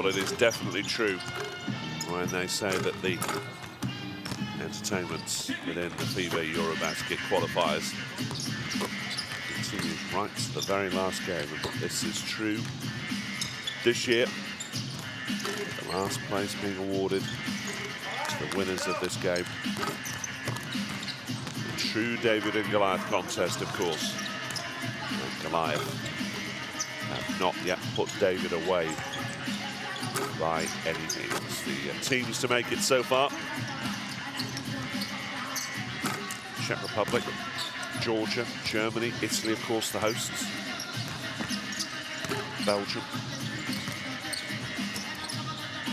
well, it is definitely true when they say that the entertainment within the FIBA EuroBasket Qualifiers continues right to the very last game. And this is true this year. The last place being awarded to the winners of this game. The true David and Goliath contest, of course. And Goliath have not yet put David away by any means. The teams to make it so far: Czech Republic, Georgia, Germany, Italy, of course, the hosts, Belgium,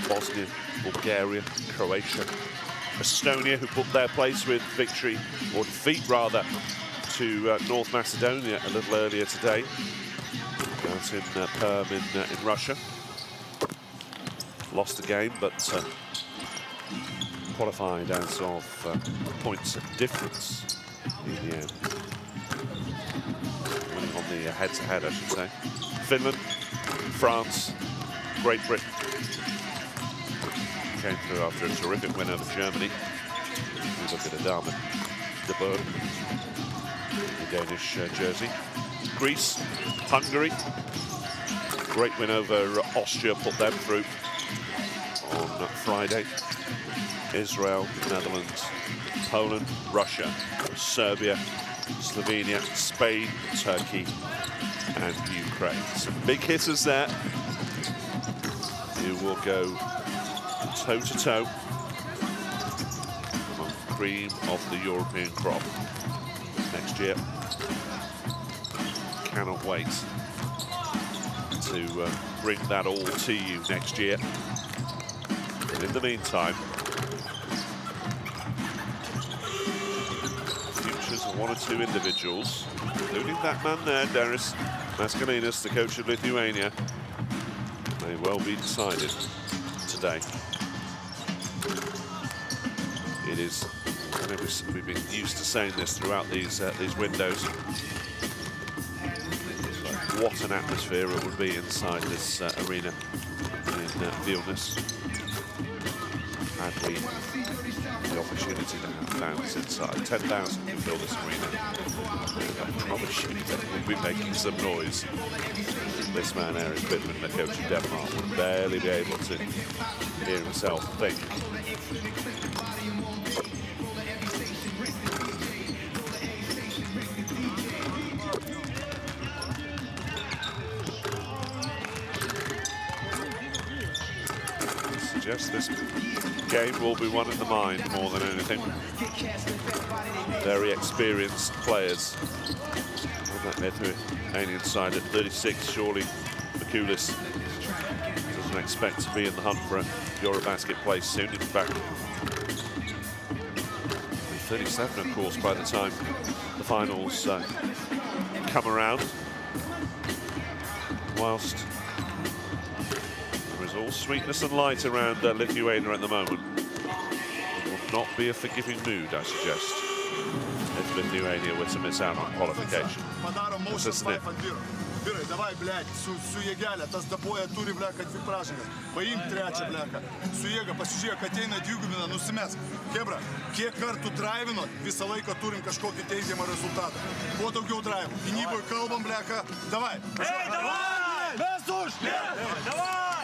Bosnia, Bulgaria, Croatia, Estonia, who put their place with victory, or defeat rather, to North Macedonia a little earlier today. Out in Perm in Russia. Lost the game, but qualified as of points difference in the end. Winning on the head-to-head, I should say. Finland, France, Great Britain came through after a terrific win over Germany. We look at Adama de Boer, the Danish jersey. Greece, Hungary, great win over Austria, put them through on Friday. Israel, Netherlands, Poland, Russia, Serbia, Slovenia, Spain, Turkey, and Ukraine. Some big hitters there. You will go toe-to-toe among the cream of the European crop next year. Cannot wait to bring that all to you next year. And in the meantime, futures of one or two individuals, including that man there, Darius Maskalinas, the coach of Lithuania, may well be decided today. It is, we've been used to saying this throughout these windows. What an atmosphere it would be inside this arena in Vilnius. Had we the opportunity to have fans inside. 10,000 to fill this arena. I promise you that we'll be making some noise. This man, Eric Bittman, the coach of Denmark, would barely be able to hear himself think. This game will be won in the mind more than anything. Very experienced players on that Lithuanian side at 36. Surely Makulis doesn't expect to be in the hunt for a EuroBasket place soon. In fact, 37, of course, by the time the finals come around. Whilst all sweetness and light around Lithuania at the moment, it will not be a forgiving mood, I suggest, if Lithuania were to miss out on qualification. Vyrai, davai, blėt, su jėgelė, tas daboja turi, blė, kad dvi pražanga. Paimk trečią, blė, su jėga, pasižiūrėk, ateina dvigubina, nusimesk. Hebra, kiek kartų draivinot, visą laiką turim kažkokį teigiamą rezultatą. Kuo daugiau draivų. Gynyboje kalbam, blė, davai. Ei, davai! Mes už! Davai!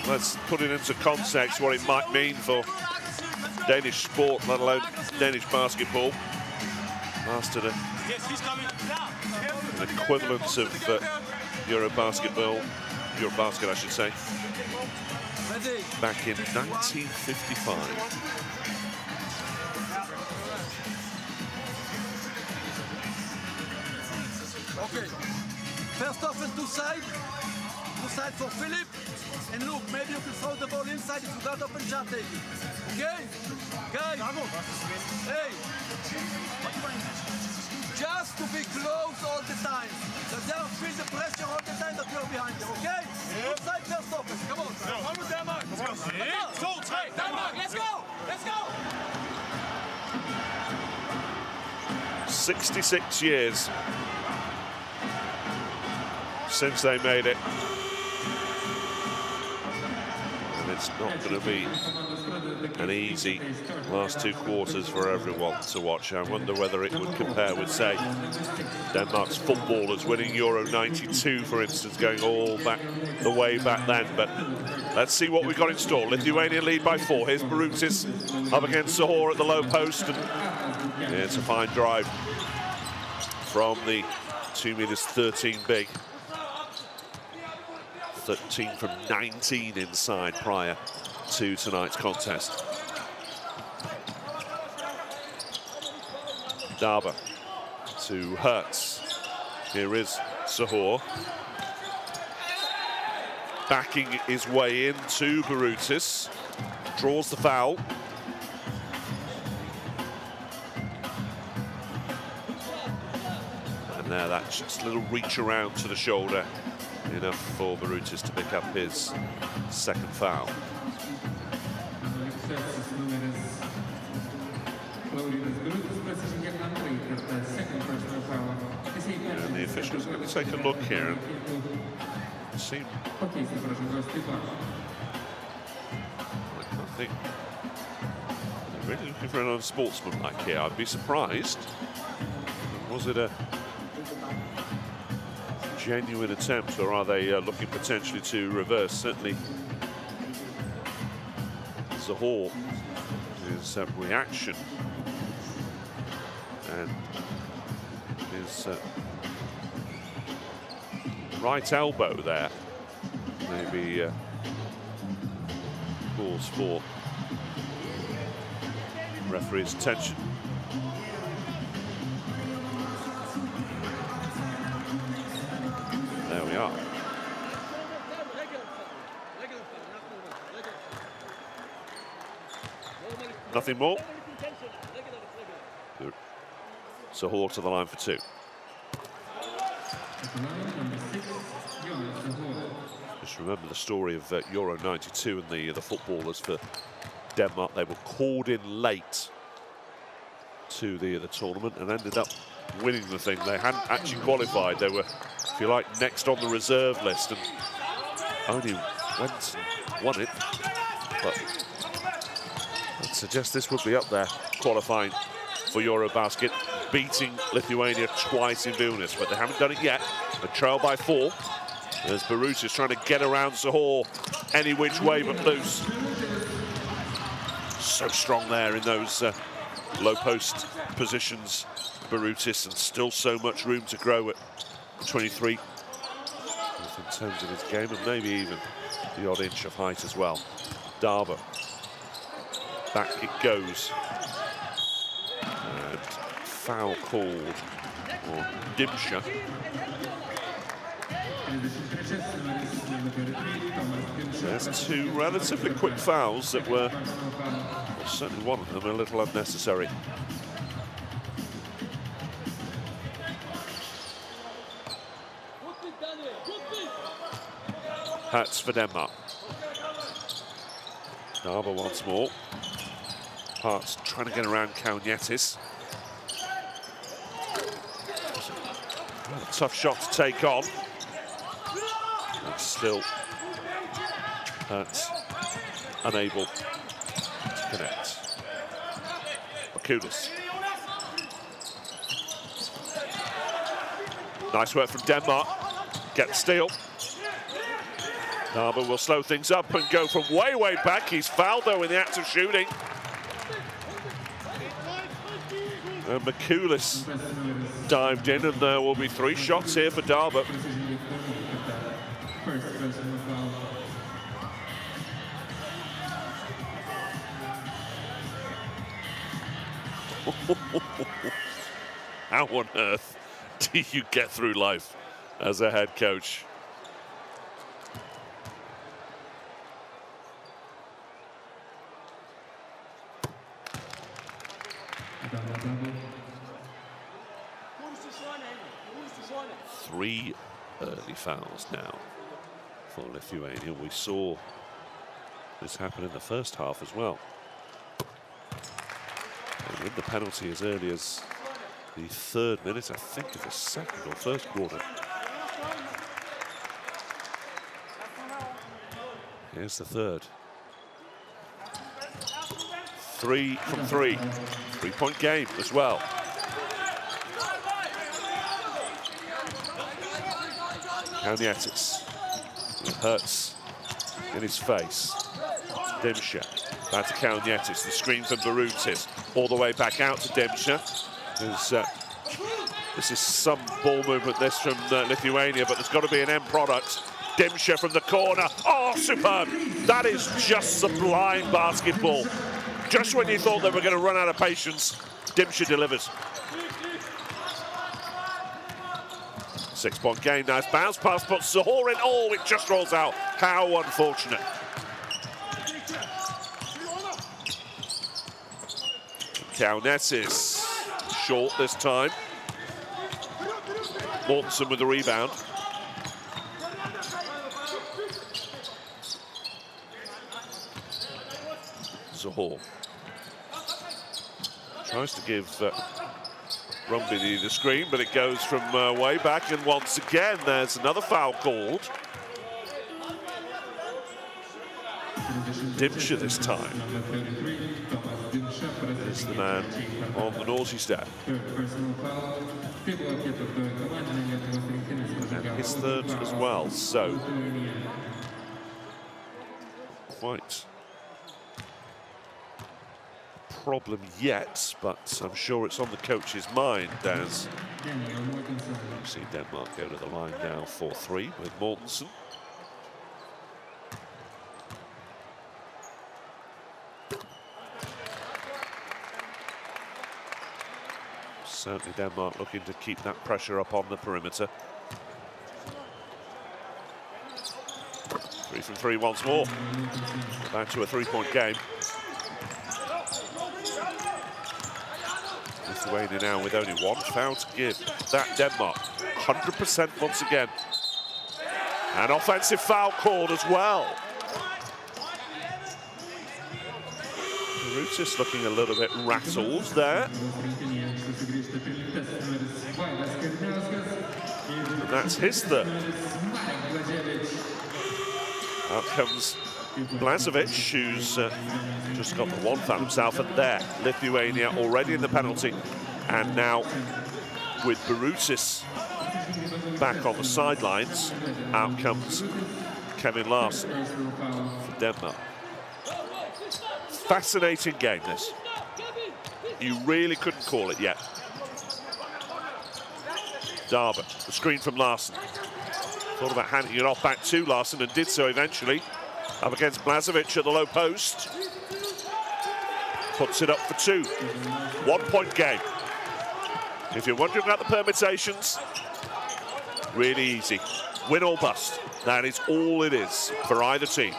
Let's put it into context what it might mean for Danish sport, let alone Danish basketball. Mastered an equivalent of EuroBasket, I should say, back in 1955. Okay, first off is two side for Philip. And look, maybe you can throw the ball inside if you got open shot taking. Okay? Guys, hey, just to be close all the time. So they don't feel the pressure all the time that you're behind them, okay? Yep. Outside first offense, come on. Come with Denmark. Let's go. Hey, Denmark, let's go. Let's go. 66 years since they made it. And it's not going to be an easy last two quarters for everyone to watch. I wonder whether it would compare with, say, Denmark's footballers winning Euro 92, for instance, going all back the way back then. But let's see what we've got in store. Lithuania lead by 4. Here's Barutis up against Sahor at the low post. And yeah, it's a fine drive from the 2 m big. 13 from 19 inside prior to tonight's contest. Darba to Hertz. Here is Sahor. Backing his way into Barutis. Draws the foul. And there, that's just a little reach around to the shoulder. Enough for Barutis to pick up his second foul. And the officials are going to take a look here and see. I think they're really looking for an unsportsmanlike here. I'd be surprised. Was it a genuine attempt, or are they looking potentially to reverse? Certainly Sahor, his reaction and his right elbow there maybe calls for referee's attention. There we are. Nothing more. Good. Sahor to the line for 2. Just remember the story of Euro 92 and the footballers for Denmark. They were called in late to the tournament and ended up winning the thing. They hadn't actually qualified. They were, if you like, next on the reserve list and only went and won it. But I'd suggest this would be up there, qualifying for EuroBasket, beating Lithuania twice in Vilnius, but they haven't done it yet. They trail by 4. As Barutis trying to get around Sahor any which way but loose. So strong there in those low post positions, Barutis, and still so much room to grow at 23 in terms of his game, and maybe even the odd inch of height as well. Darba, back it goes, and foul called on Dimsha. There's 2 relatively quick fouls that were, well, certainly one of them, a little unnecessary. Hertz for Denmark. Darba once more. Hertz trying to get around Kaunietis. A tough shot to take on. And still Hertz unable to connect. Bakulis. Nice work from Denmark. Get the steal. Darba will slow things up and go from way, way back. He's fouled, though, in the act of shooting. And Bakulis dived in, and there will be 3 shots here for Darba. How on earth do you get through life as a head coach? Three early fouls now for Lithuania. We saw this happen in the first half as well. They win the penalty as early as The 3rd minute, I think, of the 2nd or 1st quarter. Here's the 3rd. 3 from 3. 3-point game as well. Kalnietis. It hurts in his face. Dimsha. Back to Kalnietis. The screen from Barutis. All the way back out to Dimsha. This is some ball movement, this from Lithuania, but there's got to be an end product. Dimsha from the corner. Oh, superb. That is just sublime basketball. Just when you thought they were going to run out of patience, Dimsha delivers. 6-point game. Nice bounce pass, but Zahor in all. It just rolls out. How unfortunate. Kalnietis short this time. Mortensen with the rebound. Zahor tries to give Rumby the screen, but it goes from way back, and once again there's another foul called. Dimsha this time is the man on the naughty step. And his 3rd as well, so quite problem yet, but I'm sure it's on the coach's mind as you see Denmark go to the line now for 3 with Mortensen. Certainly Denmark looking to keep that pressure up on the perimeter. 3 from 3 once more. Back to a 3-point game. Lithuania now with only 1 foul to give. That Denmark, 100% once again. An offensive foul called as well. Barutis looking a little bit rattled there. And that's his 3rd. Out comes Blažević, who's just got the 1 foul himself, and there, Lithuania already in the penalty, and now with Barutis back on the sidelines, out comes Kevin Larsson for Denmark. Fascinating game, this. You really couldn't call it yet. Darber, the screen from Larsson. Thought about handing it off back to Larsson and did so eventually. Up against Blažević at the low post. Puts it up for 2. 1-point game. If you're wondering about the permutations, really easy. Win or bust. That is all it is for either team.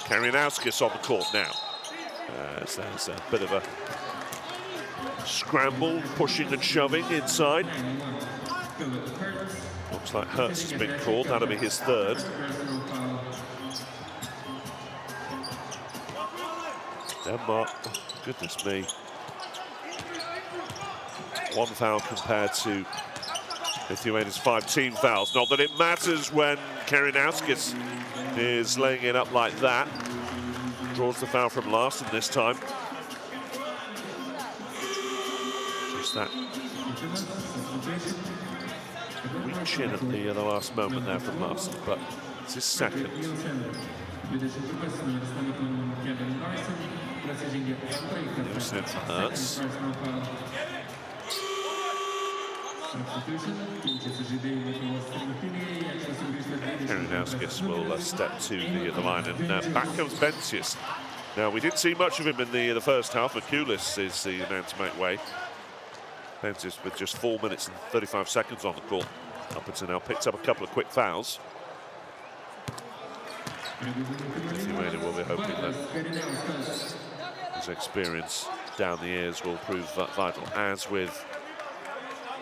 Karinauskas on the court now. So there's a bit of a scramble, pushing and shoving inside. Looks like Hertz has been called. That'll be his 3rd. Denmark, oh, goodness me. 1 foul compared to Lithuania's 5 team fouls. Not that it matters when Karinauskas is laying it up like that. Draws the foul from Larsson this time. Just that reach in at the last moment there from Larsson, but it's his 2nd. Loosen in for Hertz. Karinauskas will step to the line, and back comes Bencius. Now, we didn't see much of him in the 1st half. Makulis is the man to make way. Bencius with just 4 minutes and 35 seconds on the court. Up until now, picked up a couple of quick fouls. Lithuania will be hoping that his experience down the years will prove vital, as with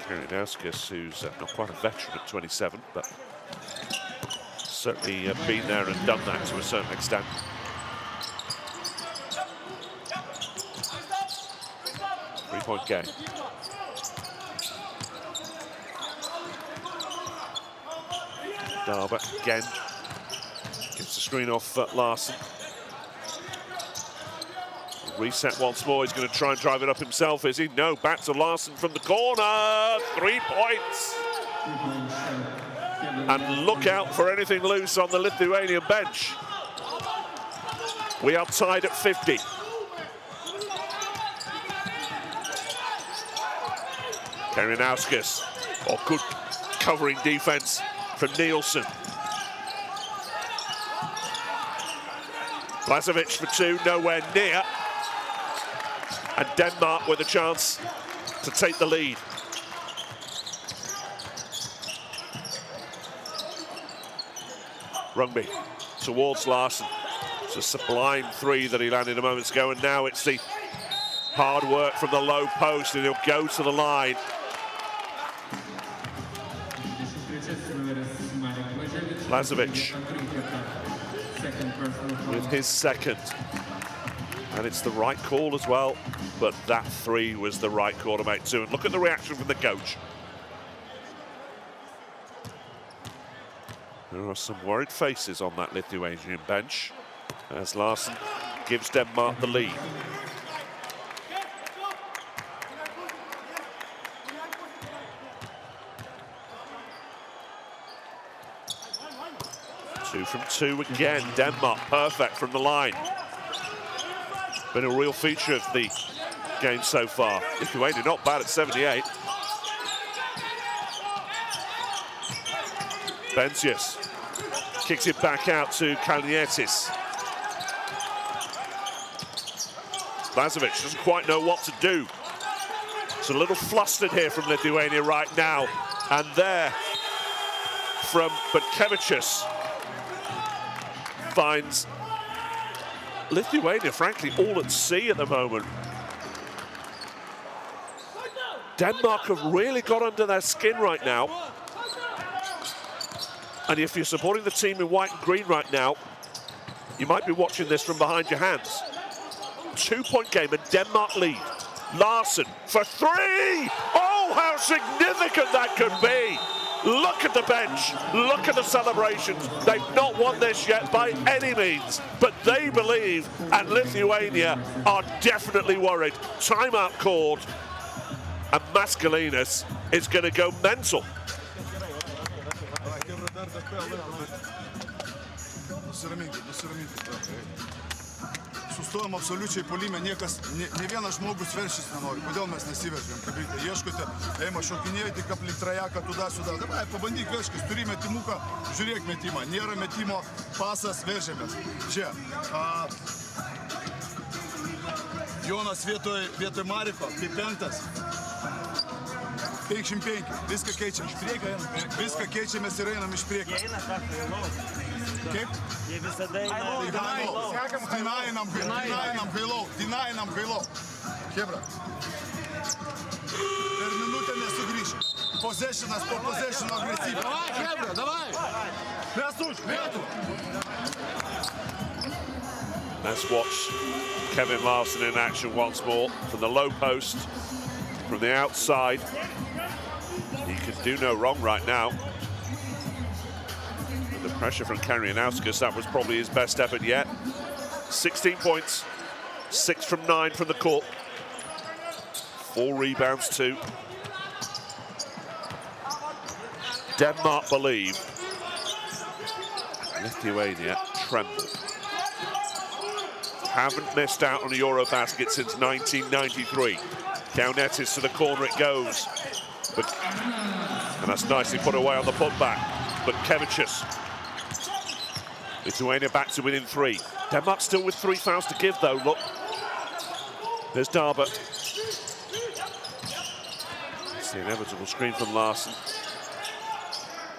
Karinauskas, who's not quite a veteran at 27, but certainly been there and done that to a certain extent. 3-point game. Darber again. Gives the screen off Larson. Reset once more. He's going to try and drive it up himself, is he? No, back to Larson from the corner. 3 points. And look out for anything loose on the Lithuanian bench. We are tied at 50. Karinauskas. Oh, good covering defense from Nielsen. Blažević for 2, nowhere near. And Denmark with a chance to take the lead. Rugby towards Larson. It's a sublime 3 that he landed a moment ago, and now it's the hard work from the low post, and he'll go to the line. Blažević with his second. And it's the right call as well, but that 3 was the right call to make too. And look at the reaction from the coach. There are some worried faces on that Lithuanian bench as Larson gives Denmark the lead. Two from 2 again. Denmark perfect from the line. Been a real feature of the game so far. Lithuania not bad at 78. Benzius kicks it back out to Kalnietis. Blažević doesn't quite know what to do. It's a little flustered here from Lithuania right now. And there from Butkevicius finds Lithuania, frankly, all at sea at the moment. Denmark have really got under their skin right now. And if you're supporting the team in white and green right now, you might be watching this from behind your hands. 2-point game and Denmark lead. Larson for 3! Oh, how significant that could be! Look at the bench, look at the celebrations. They've not won this yet by any means, but they believe, and Lithuania are definitely worried. Timeout called, and Mascalinus is going to go mental. Sustojom absoliučiai puolime, niekas, ne vienas žmogus veršis nenori. Kodėl mes nesiveržėm? Kabrytė, ieškote, eima šokinėjai tik aplink trajeką, tuda, suda. Davai, pabandyk verškis, turi metimuką, žiūrėk metimą. Nėra metimo, pasas, veržėmės. Čia. Jonas vietoj Mariko, kaip 5. 55. Viską keičiam. Viską keičiamės ir einam iš priekio. Kaip? Jie visada Dinainam gailau. Hebra. Per minutę nesugrįš. Possessionas po possessiono agresyviai. Davai, Hebra, davai! Mes už, vietų! Let's watch Kevin Larson in action once more from the low post, from the outside. He can do no wrong right now. With the pressure from Karinauskas, that was probably his best effort yet. 16 points, 6 from 9 from the court. 4 rebounds too. Denmark believe. Lithuania tremble. Haven't missed out on a EuroBasket since 1993. Kalnietis to the corner it goes. And that's nicely put away on the putback. But Butkevicius. Lithuania back to within 3. Denmark still with 3 fouls to give though, look. There's Darber. It's the inevitable screen from Larson.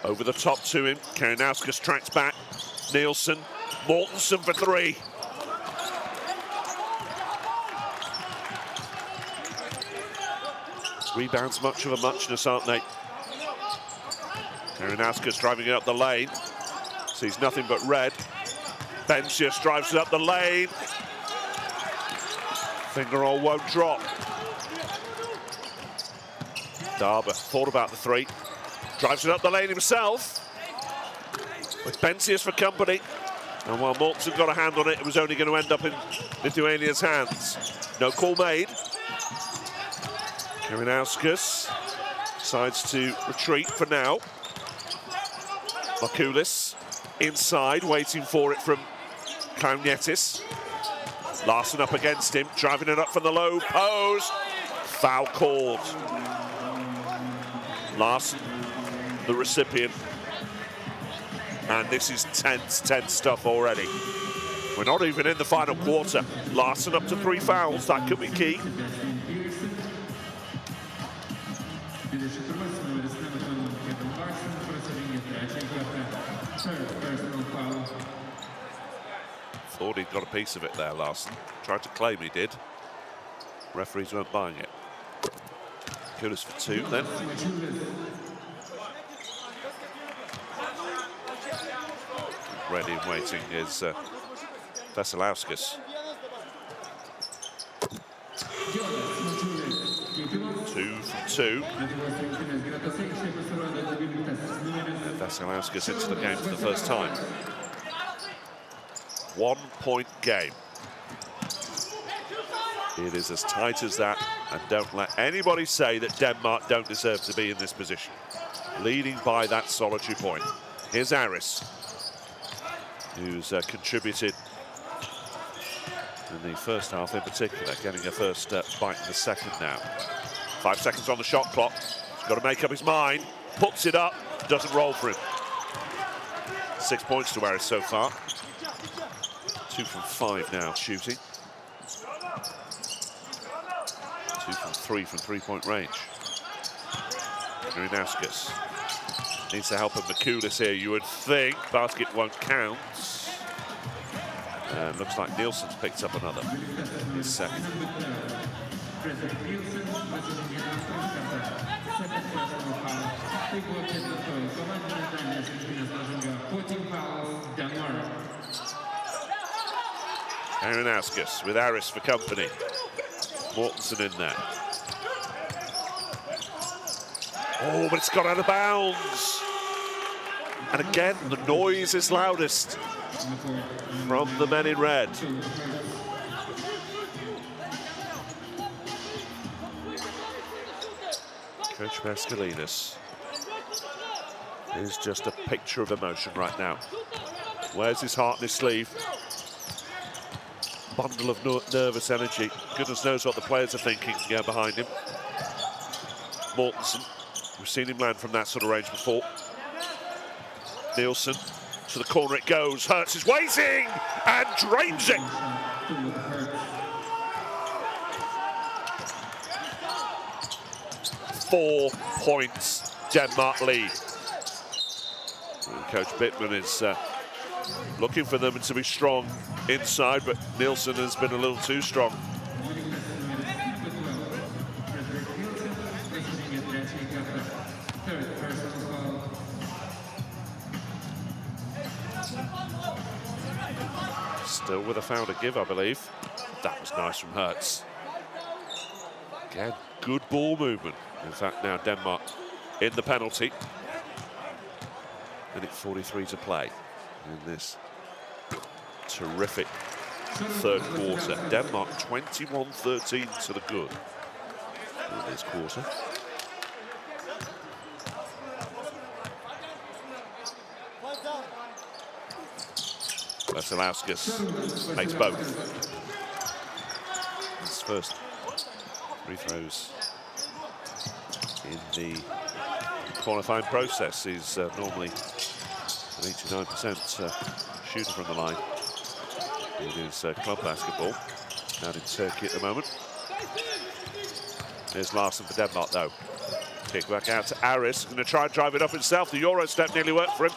Over the top to him. Karinauskas tracks back. Nielsen. Mortensen for 3. Rebounds much of a muchness, aren't they? Karinauskas driving it up the lane. Sees nothing but red. Benzius drives it up the lane. Finger roll won't drop. Darber thought about the three. Drives it up the lane himself. With Pensius for company. And while Mortensen got a hand on it, it was only going to end up in Lithuania's hands. No call made. Karinauskas decides to retreat for now. Markulis inside, waiting for it from Kaunietis. Larson up against him, driving it up from the low post. Foul called. Larson, the recipient. And this is tense stuff already. We're not even in the final quarter. Larson up to 3 fouls, that could be key. Thought he'd got a piece of it there, Larson. Tried to claim he did. Referees weren't buying it. Kulis for 2 then. Ready and waiting is Vasiliauskas. 2 for 2. And Vasiliauskas into the game for the first time. 1-point game. It is as tight as that, and don't let anybody say that Denmark don't deserve to be in this position. Leading by that solitary point. Here's Aris, who's contributed in the first half in particular, getting a first bite in the second now. 5 seconds on the shot clock. He's got to make up his mind. Puts it up, doesn't roll for him. 6 points to Aris so far. 2 from 5 now shooting. 2 from 3 from three-point range. Karinauskas needs the help of Markulis here, you would think. Basket won't count. Looks like Nielsen's picked up another. His second. Karinauskas with Aris for company. Mortensen in there. Oh, but it's got out of bounds. And again, the noise is loudest from the men in red. Coach Paskalinas is just a picture of emotion right now. Wears his heart in his sleeve. Bundle of nervous energy. Goodness knows what the players are thinking behind him. Mortensen, we've seen him land from that sort of range before. Nielsen, to the corner it goes. Hertz is waiting and drains it. Four points, Denmark lead. And Coach Bittman is looking for them to be strong inside, but Nielsen has been a little too strong. Still with a foul to give, I believe. That was nice from Hertz. Again, good ball movement. In fact, now Denmark in the penalty. And it's 43 to play in this terrific third quarter. Denmark 21-13 to the good in this quarter. Vasiliauskas makes both. His first free throws in the qualifying process. He's normally an 89% shooter from the line in his club basketball down in Turkey at the moment. There's Larson for Denmark though. Kick back out to Aris, going to try and drive it up himself. The Euro step nearly worked for him.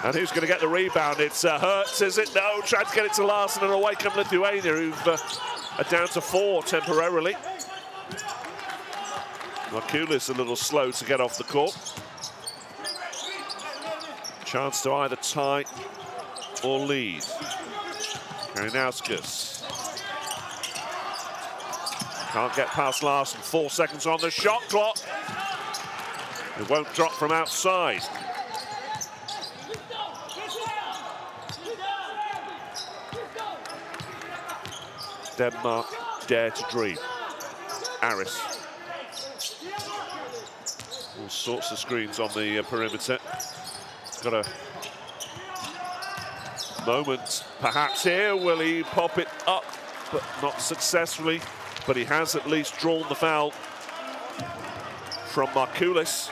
And who's going to get the rebound? It's Hertz, is it? No, trying to get it to Larson, and away come Lithuania, who are down to 4 temporarily. Markulis a little slow to get off the court. Chance to either tie or lead. Karinauskas can't get past Larson. 4 seconds on the shot clock. It won't drop from outside. Denmark dare to dream. Aris. All sorts of screens on the perimeter. Got a moment perhaps here. Will he pop it up? But not successfully. But he has at least drawn the foul from Markoulis.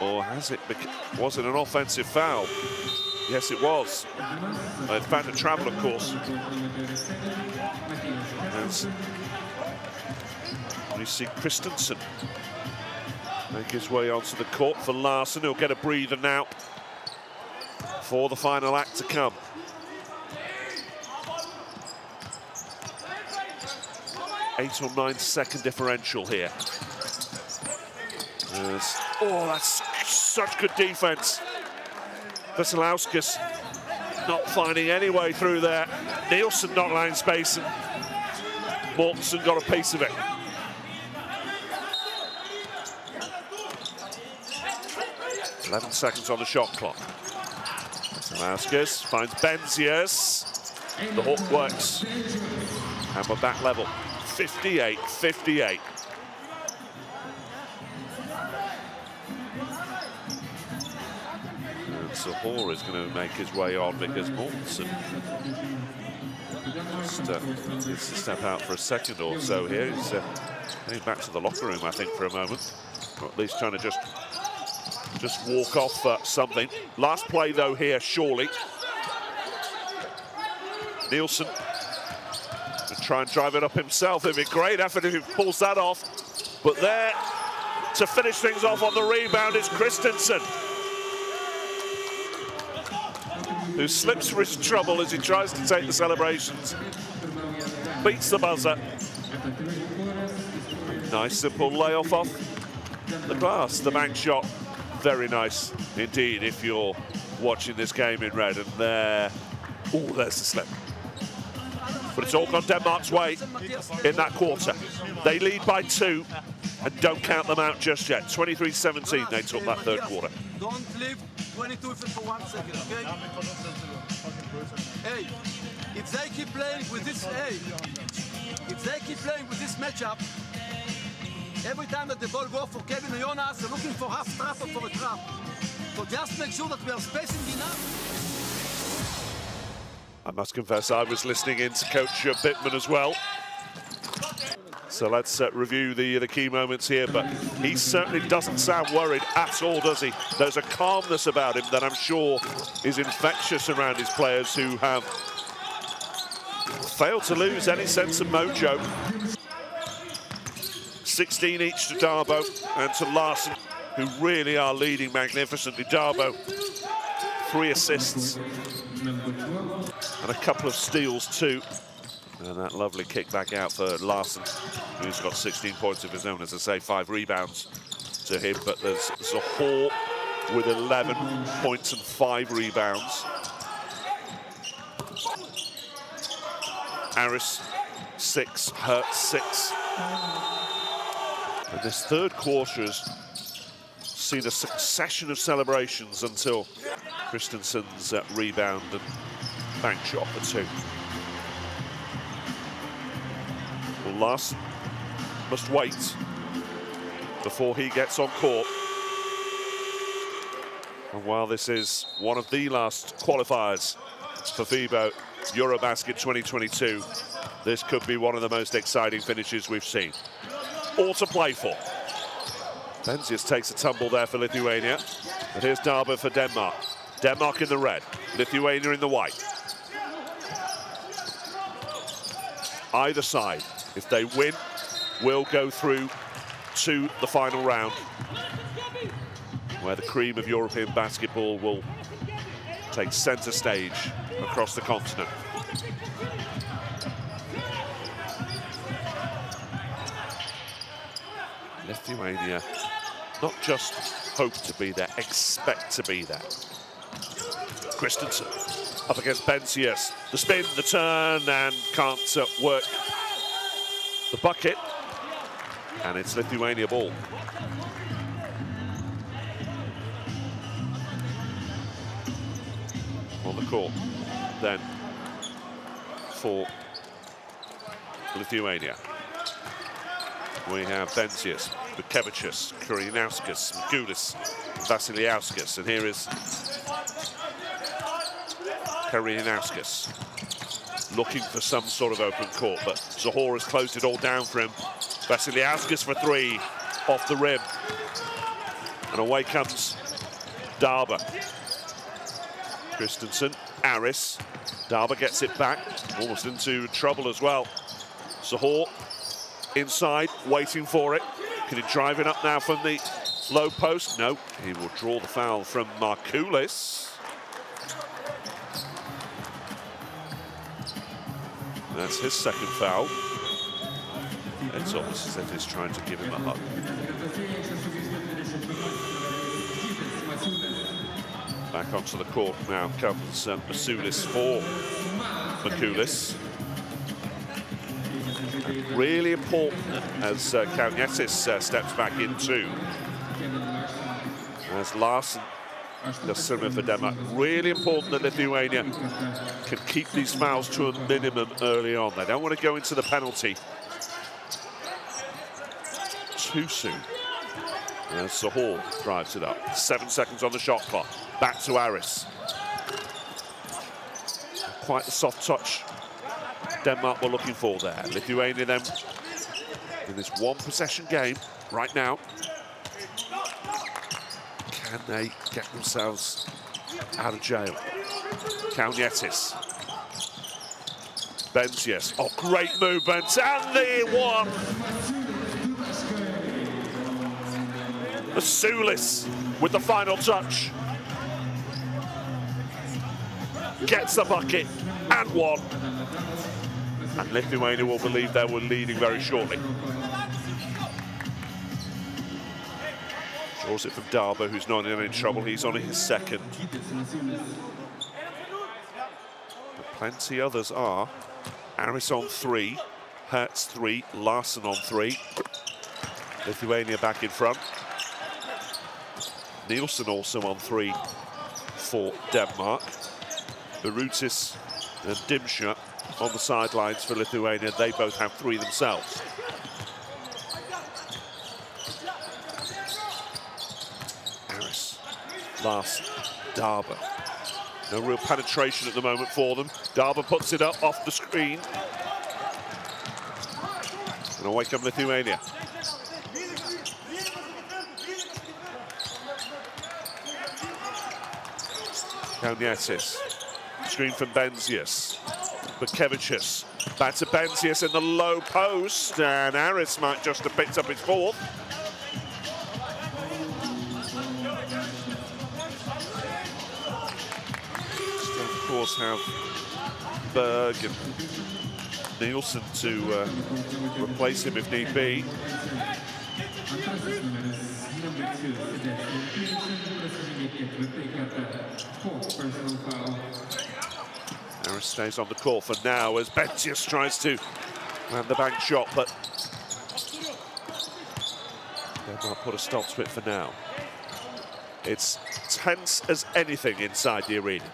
Or has it? Was it an offensive foul? Yes, it was. In fact, a travel, of course. As we see Christensen make his way onto the court for Larsen. He'll get a breather now for the final act to come. Eight or 9 second differential here. Oh, that's such good defense. Vasilevskis not finding any way through there. Nielsen not allowing space, and Mortensen got a piece of it. "11 seconds on the shot clock. Vasilevskis finds Benzias. The hook works. And we're back level. 58-58. Sahor is going to make his way on because Mortensen just needs to step out for a second or so here. He's going back to the locker room, I think, for a moment. Or at least trying to just walk off something. Last play, though, here, surely. Nielsen to try and drive it up himself. It'd be a great effort if he pulls that off. But there, to finish things off on the rebound, is Christensen, who slips for his trouble as he tries to take the celebrations. Beats the buzzer. Nice simple layoff off the glass. The bank shot, very nice indeed if you're watching this game in red. And there, oh, there's the slip. But it's all gone Denmark's way in that quarter. They lead by 2 and don't count them out just yet. 23-17 they took that third quarter. Don't leave 22 for 1 second, okay? Hey, if they keep playing with this, matchup, every time that the ball goes for Kevin and Jonas, they're looking for half trap or for a trap. So just make sure that we are spacing enough. I must confess, I was listening in to Coach Bittman as well. So let's review the key moments here, but he certainly doesn't sound worried at all, does he? There's a calmness about him that I'm sure is infectious around his players who have failed to lose any sense of mojo. 16 each to Darboe and to Larsen, who really are leading magnificently. Darboe, 3 assists and a couple of steals too. And that lovely kick back out for Larsen, who's got 16 points of his own, as I say, 5 rebounds to him. But there's Sahor with 11 points and 5 rebounds. Aris, 6, Hurt, 6. And this third quarter has seen a succession of celebrations until Christensen's rebound and bank shot for 2. Well, Larsen must wait before he gets on court. And while this is one of the last qualifiers for FIBA EuroBasket 2022, this could be one of the most exciting finishes we've seen. All to play for. Benzias takes a tumble there for Lithuania. And here's Darboe for Denmark. Denmark in the red, Lithuania in the white. Either side, if they win, will go through to the final round, where the cream of European basketball will take centre stage across the continent. Lithuania not just hope to be there, expect to be there. Christensen up against Benzias. The spin, the turn, and can't work the bucket. And it's Lithuania ball. On the court, then for Lithuania. We have Benzias, Bukevicius, Kurinauskas, Gulis, Vasiliauskas, and here is Kurinauskas looking for some sort of open court, but Zahor has closed it all down for him. Vasiliauskas for three, off the rim. And away comes Darba. Christensen, Aris. Darba gets it back, almost into trouble as well. Zahor inside, waiting for it. Can he drive it up now from the low post? No, he will draw the foul from Markoulis. That's his second foul. It's almost as if he's trying to give him a hug. Back onto the court now comes Masulis for Markoulis. Really important as Kaunietis steps back in too. As Larsen does similar for Denmark. Really important that Lithuania can keep these fouls to a minimum early on. They don't want to go into the penalty too soon. As Zahor drives it up. 7 seconds on the shot clock. Back to Aris. Quite the soft touch Denmark were looking for there. Lithuania then in this one possession game right now. Can they get themselves out of jail? Kaunietis. Benzias. Oh, great movement. And the one. Masulis with the final touch. Gets the bucket and one. And Lithuania will believe they were leading very shortly. Draws it from Darba, who's not in any trouble. He's on his second. But plenty others are. Aris on three. Hertz three. Larsen on three. Lithuania back in front. Nielsen also on three for Denmark. Barutis and Dimsha on the sidelines for Lithuania. They both have three themselves. Aris, Larsen, Darba. No real penetration at the moment for them. Darba puts it up off the screen. And away come Lithuania. Kaunietis. Screen from Benzias. Bukevicius. Back to Benzias in the low post. And Aris might just have picked up his fourth. Still, of course, have Berg and Nielsen to replace him if need be. Aris stays on the court for now as Benzias tries to land the bank shot, but Denmark put a stop to it for now. It's tense as anything inside the arena.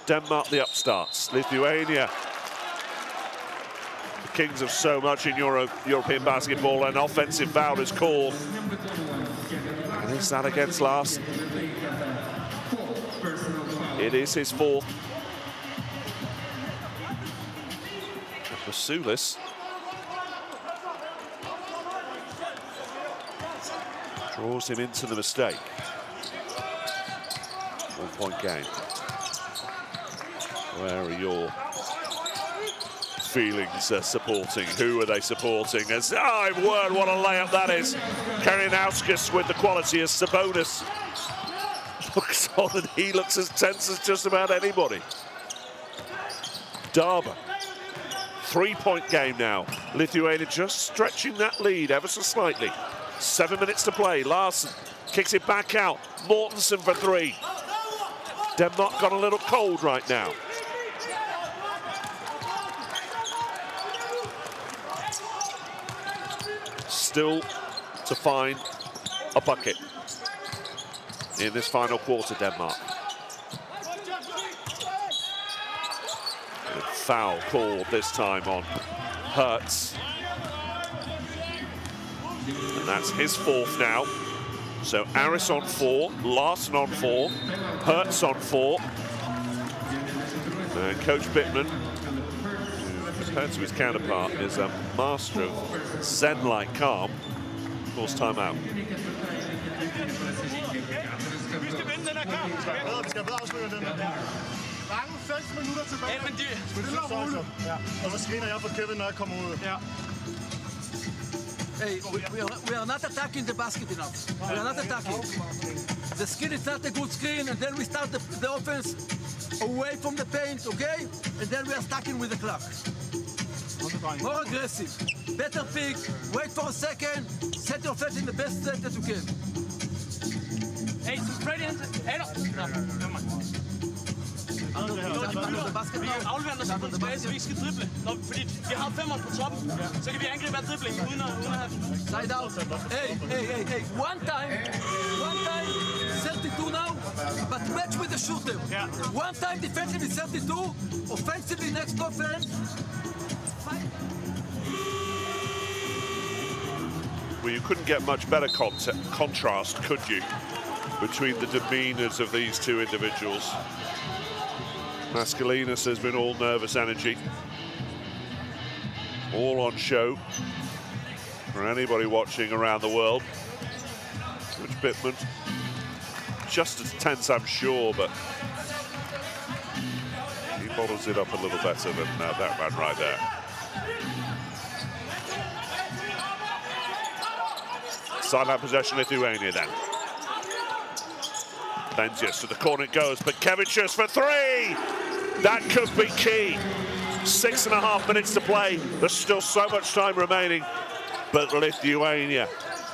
Denmark the upstarts, Lithuania the kings of so much in European basketball. An offensive foul is called. And is that against Larsen? It is his fourth. Masulis draws him into the mistake. 1 point game. Where are your feelings supporting? Who are they supporting? As, oh, word, what a layup that is. Kurinauskas with the quality as Sabonis looks on, and he looks as tense as just about anybody. Darba. 3 point game now. Lithuania just stretching that lead ever so slightly. 7 minutes to play. Larsen kicks it back out. Mortensen for three. Denmark got a little cold right now. still to find a bucket in this final quarter, Denmark. And a foul called this time on Hertz. And that's his fourth now. So Aris on 4, Larson on 4, Hertz on 4. And Coach Bittman, who compared to his counterpart is a master of Zen-like calm, calls timeout. Hey, we are not attacking the basket enough. We are not attacking. The screen is not a good screen, and then we start the offense away from the paint, okay? And then we are stacking with the clock. More aggressive, better pick, wait for a second, set your offense in the best set that you can. Hey, så brilliant. Hey, afleverer den, og så får den tilbage, så vi ikke skal drible. Fordi vi har 5'eren på toppen, så kan vi angribe af driblingen uden at have... Side out. Hey. One time, 32 now, but match with the shooter. One time defensively 32, offensively next offense. Well, you couldn't get much better contrast, could you, between the demeanors of these two individuals. Mascalinus has been all nervous energy, all on show for anybody watching around the world. Coach Bittman, just as tense, I'm sure, but he bottles it up a little better than that man right there. Sideline possession, Lithuania then. Benzius to the corner it goes, but Kevicius for 3! That could be key. 6.5 minutes to play. There's still so much time remaining, but Lithuania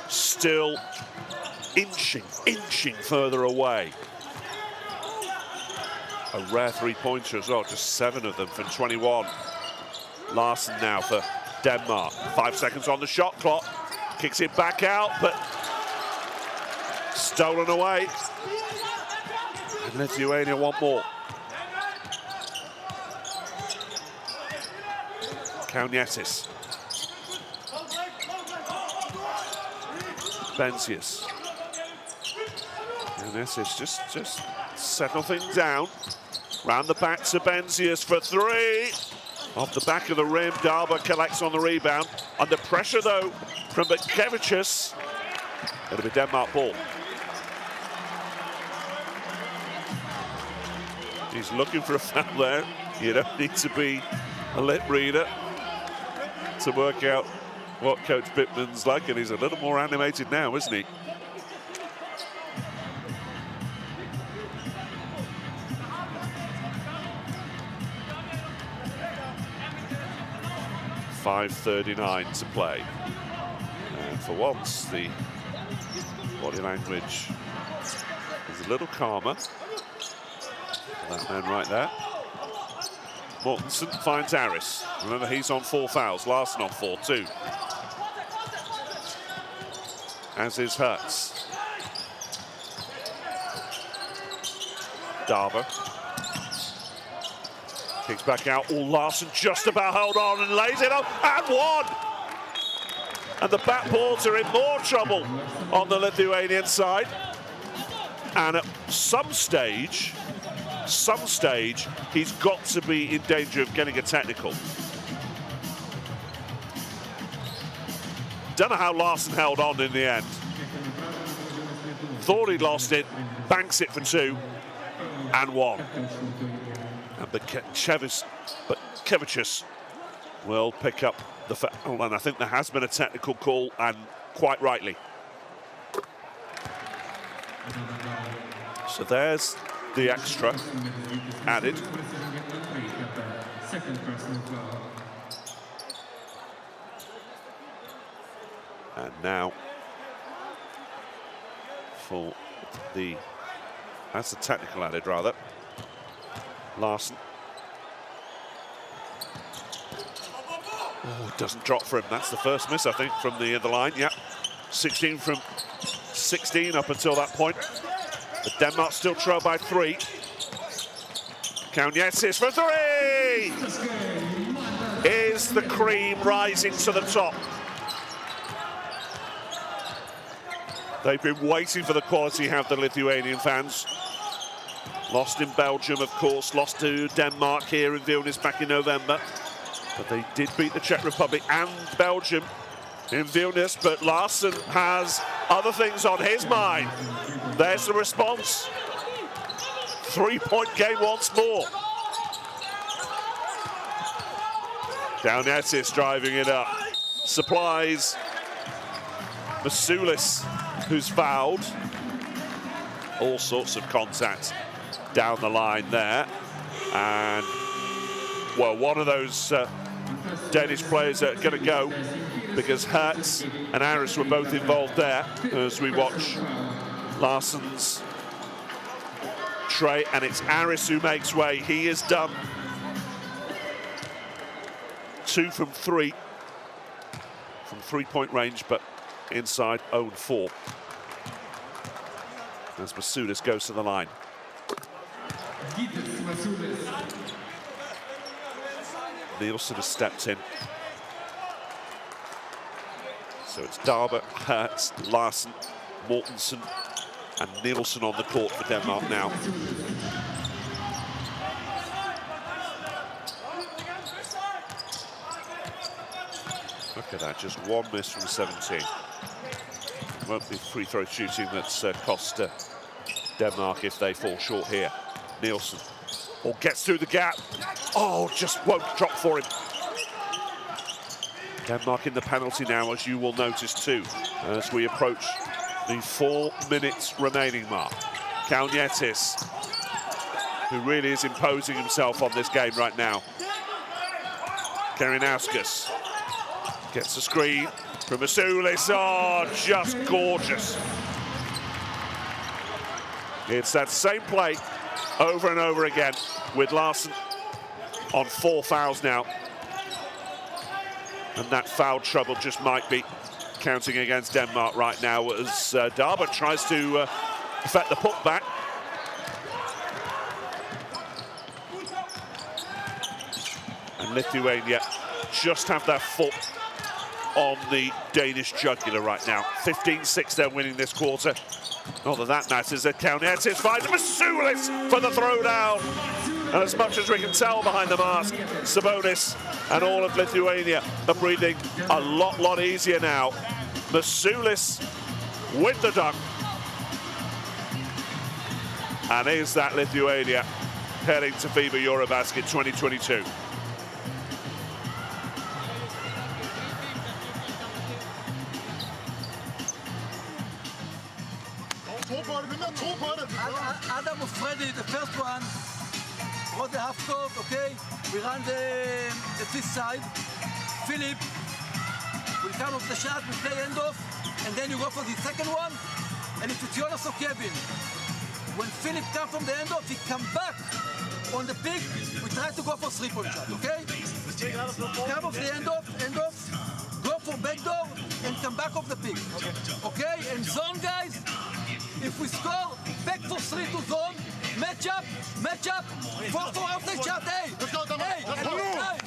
still inching further away. A rare three-pointer as well, just 7 of them from 21. Larson now for Denmark. 5 seconds on the shot clock. Kicks it back out, but stolen away. And Lithuania want more. Kaunietis. Benzius. Kaunietis just settle things down. Round the back to Benzius for 3. Off the back of the rim, Darba collects on the rebound. Under pressure though from Kevicius. It'll be Denmark ball. He's looking for a foul there. You don't need to be a lip reader to work out what Coach Bittman's like, and he's a little more animated now, isn't he? .5:39 to play. And for once, the body language is a little calmer. That man right there. Mortensen finds Aris. Remember, he's on 4 fouls. Larson on 4 too. As is Hertz. Darba. Kicks back out. Oh, Larson just about held on and lays it up and 1. And the backboards are in more trouble on the Lithuanian side. And at some stage, he's got to be in danger of getting a technical. Don't know how Larson held on in the end. Thought he'd lost it, banks it for 2 and 1. And Kevicius will pick up the foul, and I think there has been a technical call, and quite rightly. So there's the extra added. And now for that's the technical added rather. Oh, doesn't drop for him. That's the first miss, I think, from the other line. Yeah, 16 from 16 up until that point. But Denmark still trail by 3. Kaunitsis for 3! Is the cream rising to the top? They've been waiting for the quality, have the Lithuanian fans. Lost in Belgium, of course, lost to Denmark here in Vilnius back in November. But they did beat the Czech Republic and Belgium in Vilnius, but Larsen has other things on his mind. There's the response. 3-point game once more. Kaunitsis driving it up. Supplies Masulis, who's fouled. All sorts of contact down the line there. And, well, one of those Danish players are going to go because Hertz and Aris were both involved there as we watch Larsen's tray, and it's Aris who makes way. He is done. 2 from 3 from 3-point range, but inside 0-4 as Masulis goes to the line. Nielsen has stepped in. So it's Darber, Hertz, Larsen, Mortensen and Nielsen on the court for Denmark now. Look at that, just 1 miss from 17. Won't be free throw shooting that's cost Denmark if they fall short here. Nielsen, gets through the gap. Oh, just won't drop for him. Denmark in the penalty now, as you will notice too, as we approach the 4 minutes remaining mark. Kaunitsis, who really is imposing himself on this game right now. Karinauskas gets the screen from Masulis. Oh, just gorgeous. It's that same play over and over again with Larsen on 4 fouls now. And that foul trouble just might be counting against Denmark right now as Darber tries to effect the putback. And Lithuania just have their foot on the Danish jugular right now. 15-6 they're winning this quarter. Not that that matters. Kaunitsis finds Masulis for the throwdown. And as much as we can tell behind the mask, Sabonis and all of Lithuania are breathing a lot easier now. Masulis with the dunk. And is that Lithuania heading to FIBA EuroBasket 2022? Adam was ready, the first one. Brought the half court, okay? We run this side. Philip will come off the shot, we play end off, and then you go for the second one. And if it's Jonas or Kevin, when Philip comes from the end off, he come back on the pick. We try to go for 3-point shot, okay? Come off the end off, go for backdoor, and come back off the pick. Okay? And zone, guys. If we score, back for 3 to zone, match up, 4 outside shot, hey,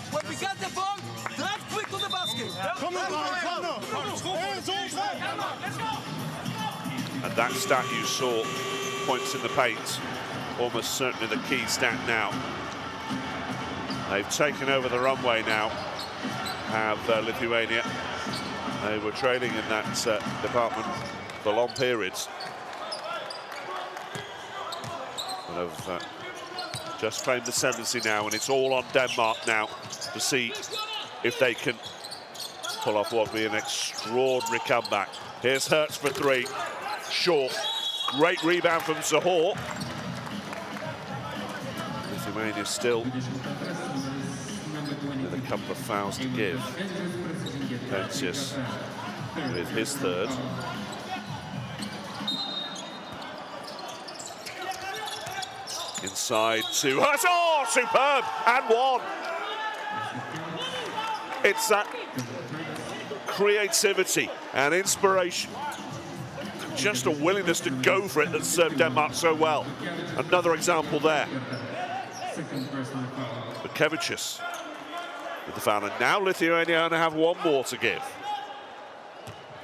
when we get the ball, drive quick to the basket. And that stat you saw, points in the paint, almost certainly the key stat now. They've taken over the runway now, have Lithuania. They were trailing in that department for long periods. Have just claimed the ascendancy now, and it's all on Denmark now to see if they can pull off what will be an extraordinary comeback. Here's Hertz for 3, short, great rebound from Zahor. Lithuania still with a couple of fouls to give. Pensius with his 3rd. Inside to Hertz, oh, superb, and 1. It's that creativity and inspiration, just a willingness to go for it that served Denmark so well. Another example there. But Kevicius with the foul, and now Lithuania only have one more to give.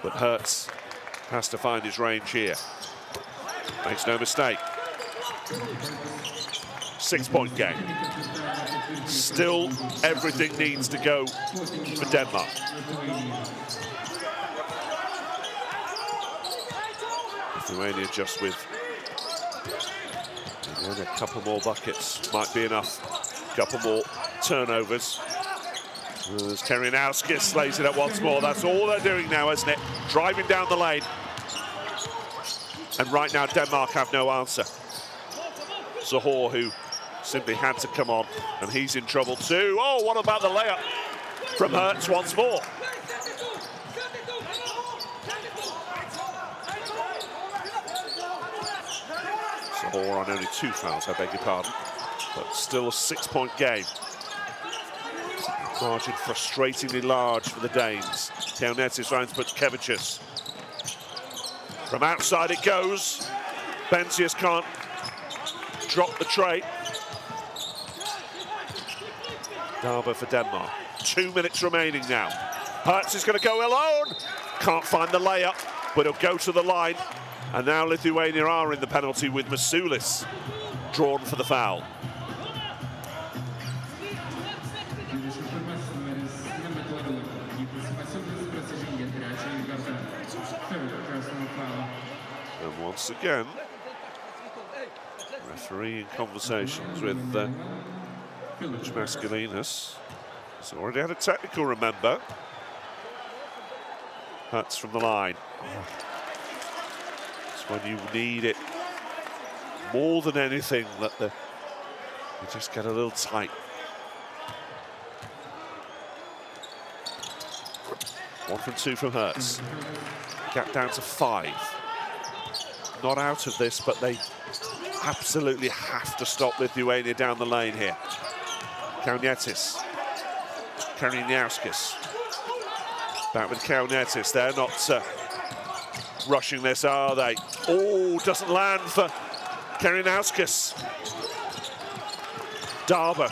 But Hertz has to find his range here. Makes no mistake. 6-point game. Still, everything needs to go for Denmark. Lithuania just with a couple more buckets might be enough. Couple more turnovers. As Karinauskas lays it up once more. That's all they're doing now, isn't it? Driving down the lane. And right now, Denmark have no answer. Zahor, who simply had to come on, and he's in trouble too. Oh, what about the layup from Hertz once more? Zahor on only 2 fouls, I beg your pardon. But still a 6-point game. Margin frustratingly large for the Danes. Kaunetis finds but Kevicius. From outside it goes. Benzius can't drop the tray. Darber for Denmark. 2 minutes remaining now. Hertz is going to go alone. Can't find the layup, but he'll go to the line. And now Lithuania are in the penalty with Masulis drawn for the foul. And once again, referee in conversations with Masculinus. He's already had a technical, remember. That's from the line. It's when you need it more than anything that you just get a little tight. 1 from 2 from Hertz. Gap down to 5. Not out of this, but they absolutely have to stop Lithuania down the lane here. Kaunetis. Karinauskas. Back with Kaunetis. They're not rushing this, are they? Oh, doesn't land for Karinauskas. Darber.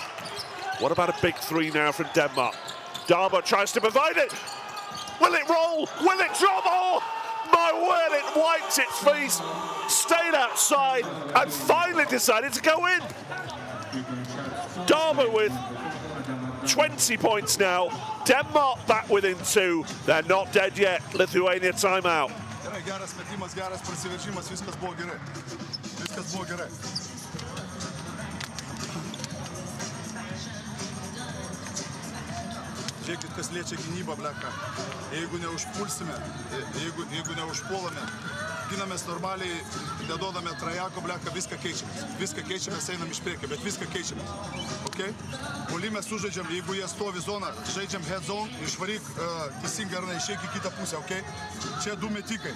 What about a big 3 now from Denmark? Darber tries to provide it. Will it roll? Will it drop? Oh, my word, it wiped its feet, stayed outside, and finally decided to go in. Darber with 20 points now. Denmark back within 2. They're not dead yet. Lithuania timeout. Geras metimas, geras prasiveržimas, viskas buvo gerai. Viskas buvo gerai. Žiūrėkit, kas liečia gynybą, bleka. Jeigu neužpulsime, jeigu neužpuolame, ginamės normaliai, nedodame trajako, bleka, viską keičiamės. Viską keičiamės, einam iš priekio, bet viską keičiamės. Okay? Puolime sužaidžiam, jeigu jie stovi zoną, žaidžiam head zone, išvaryk teisingai ar išeik į kitą pusę, okay? Čia 2 metikai.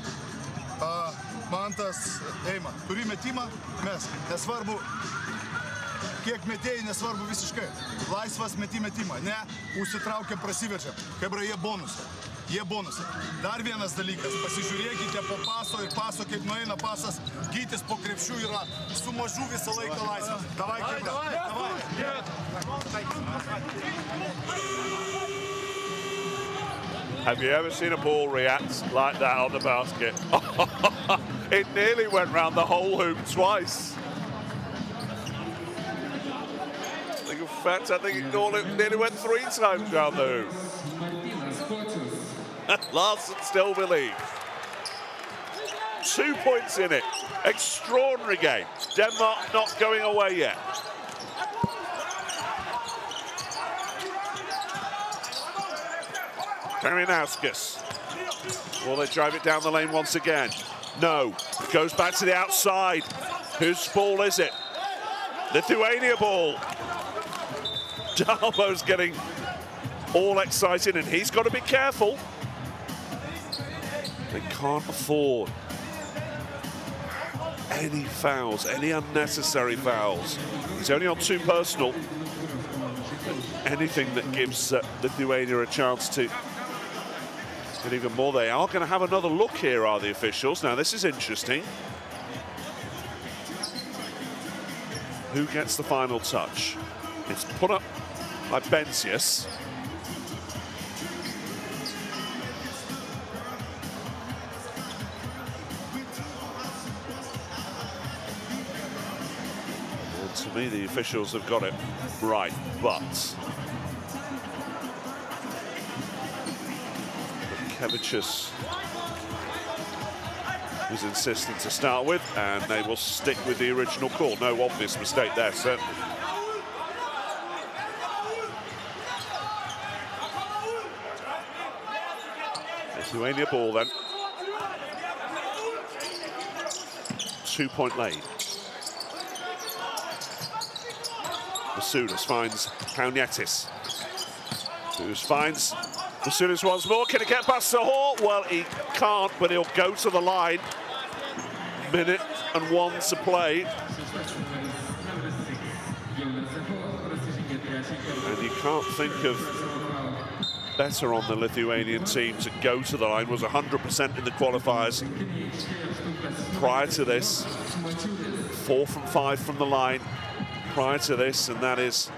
Mantas, eima, turi metimą, mes, nesvarbu, kiek metėjai, nesvarbu visiškai. Laisvas metimą, ne, užsitraukiam, prasiverčiam. Hebra, jie bonusai. Jie bonusai. Dar vienas dalykas, pasižiūrėkite po paso ir paso, kaip nueina pasas, gytis po krepšių yra su mažu visą laiką laisvas. Davai, Hebra, davai. Have you ever seen a ball react like that on the basket? It nearly went round the whole hoop twice. In fact, I think it nearly went 3 times round the hoop. Larson still believes. 2 points in it. Extraordinary game. Denmark not going away yet. Karinauskas. Will they drive it down the lane once again? No. Goes back to the outside. Whose ball is it? Lithuania ball. Darbo's getting all excited, and he's got to be careful. They can't afford any fouls, any unnecessary fouls. He's only on 2 personal. anything that gives Lithuania a chance to get even more. They are going to have another look here, are the officials. Now, this is interesting. Who gets the final touch? It's put up by Benzius. And to me, the officials have got it right, but Kevicius was insistent to start with, and they will stick with the original call. No obvious mistake there, certainly. Lithuania ball then. 2-point lead. Masulis finds Kaunietis, who finds Masulis once more. Can he get past Sahor? Well, he can't, but he'll go to the line. Minute and 1 to play. And you can't think of better on the Lithuanian team to go to the line. Was 100% in the qualifiers prior to this. 4 from 5 from the line prior to this, and that is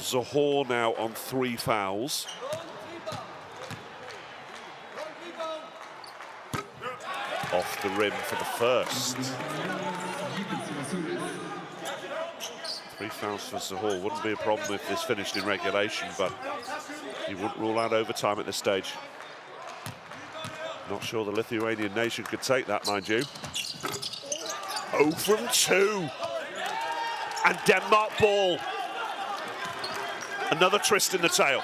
Zahor now on 3 fouls. Off the rim for the first. 3 fouls for Zahor. Wouldn't be a problem if this finished in regulation, but he wouldn't rule out overtime at this stage. Not sure the Lithuanian nation could take that, mind you. 0 from 2. And Denmark ball. Another twist in the tail.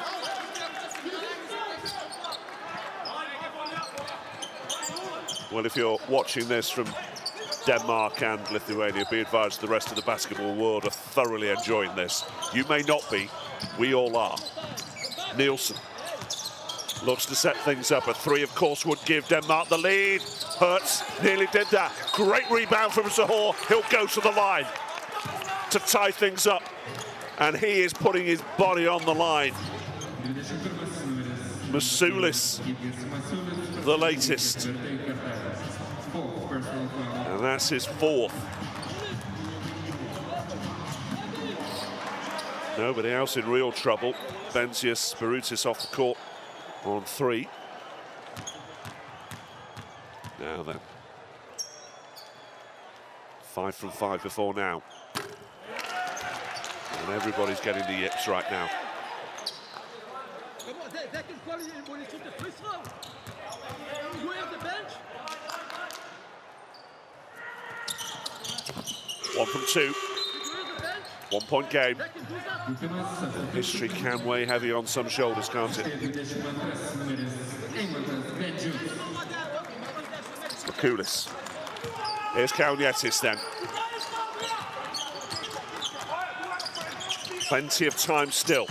Well, if you're watching this from Denmark and Lithuania, be advised the rest of the basketball world are thoroughly enjoying this. You may not be, we all are. Nielsen looks to set things up. A 3, of course, would give Denmark the lead. Hertz nearly did that. Great rebound from Zahor. He'll go to the line to tie things up. And he is putting his body on the line. Masulis, the latest. And that's his 4th. Nobody else in real trouble. Benzius, Barutis off the court on 3. Now then. 5 from 5 before now. And everybody's getting the yips right now. 1 from 2. 1-point game. History can weigh heavy on some shoulders, can't it? Makulis. Here's Kaunietis then. Plenty of time still.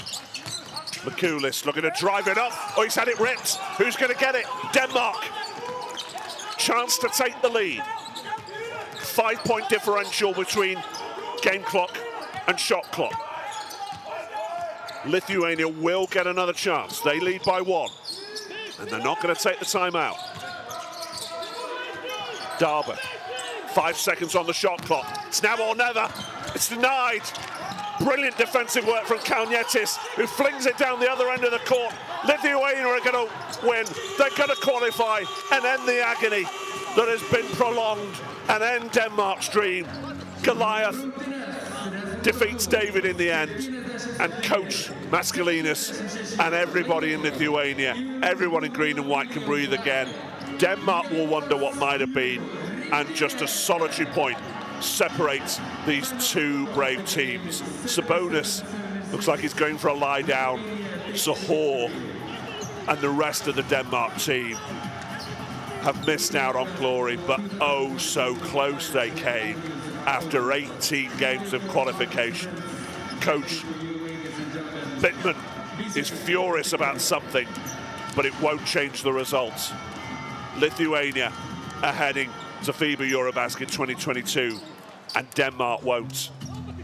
Makulis looking to drive it up. Oh, he's had it ripped. Who's going to get it? Denmark. Chance to take the lead. 5-point differential between game clock and shot clock. Lithuania will get another chance. They lead by 1. And they're not going to take the timeout. Darber. 5 seconds on the shot clock. It's now or never. It's denied. Brilliant defensive work from Kaunietis, who flings it down the other end of the court. Lithuania are going to win. They're going to qualify and end the agony that has been prolonged and end Denmark's dream. Goliath defeats David in the end, and Coach Mascalinus and everybody in Lithuania, everyone in green and white can breathe again. Denmark will wonder what might have been, and just a solitary point separates these 2 brave teams. Sabonis looks like he's going for a lie down. Zahor and the rest of the Denmark team have missed out on glory, but oh so close they came after 18 games of qualification. Coach Bittman is furious about something, but it won't change the results. Lithuania are heading to FIBA EuroBasket 2022, and Denmark won't.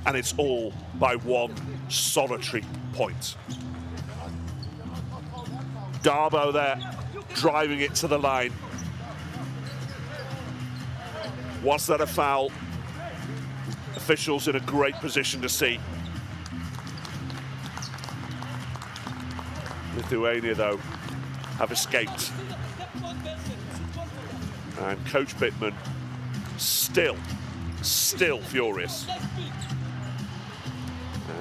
And it's all by 1 solitary point. point. Darbo there, driving it to the line. Was that a foul? Officials in a great position to see. Lithuania, though, have escaped. And Coach Bittman still furious.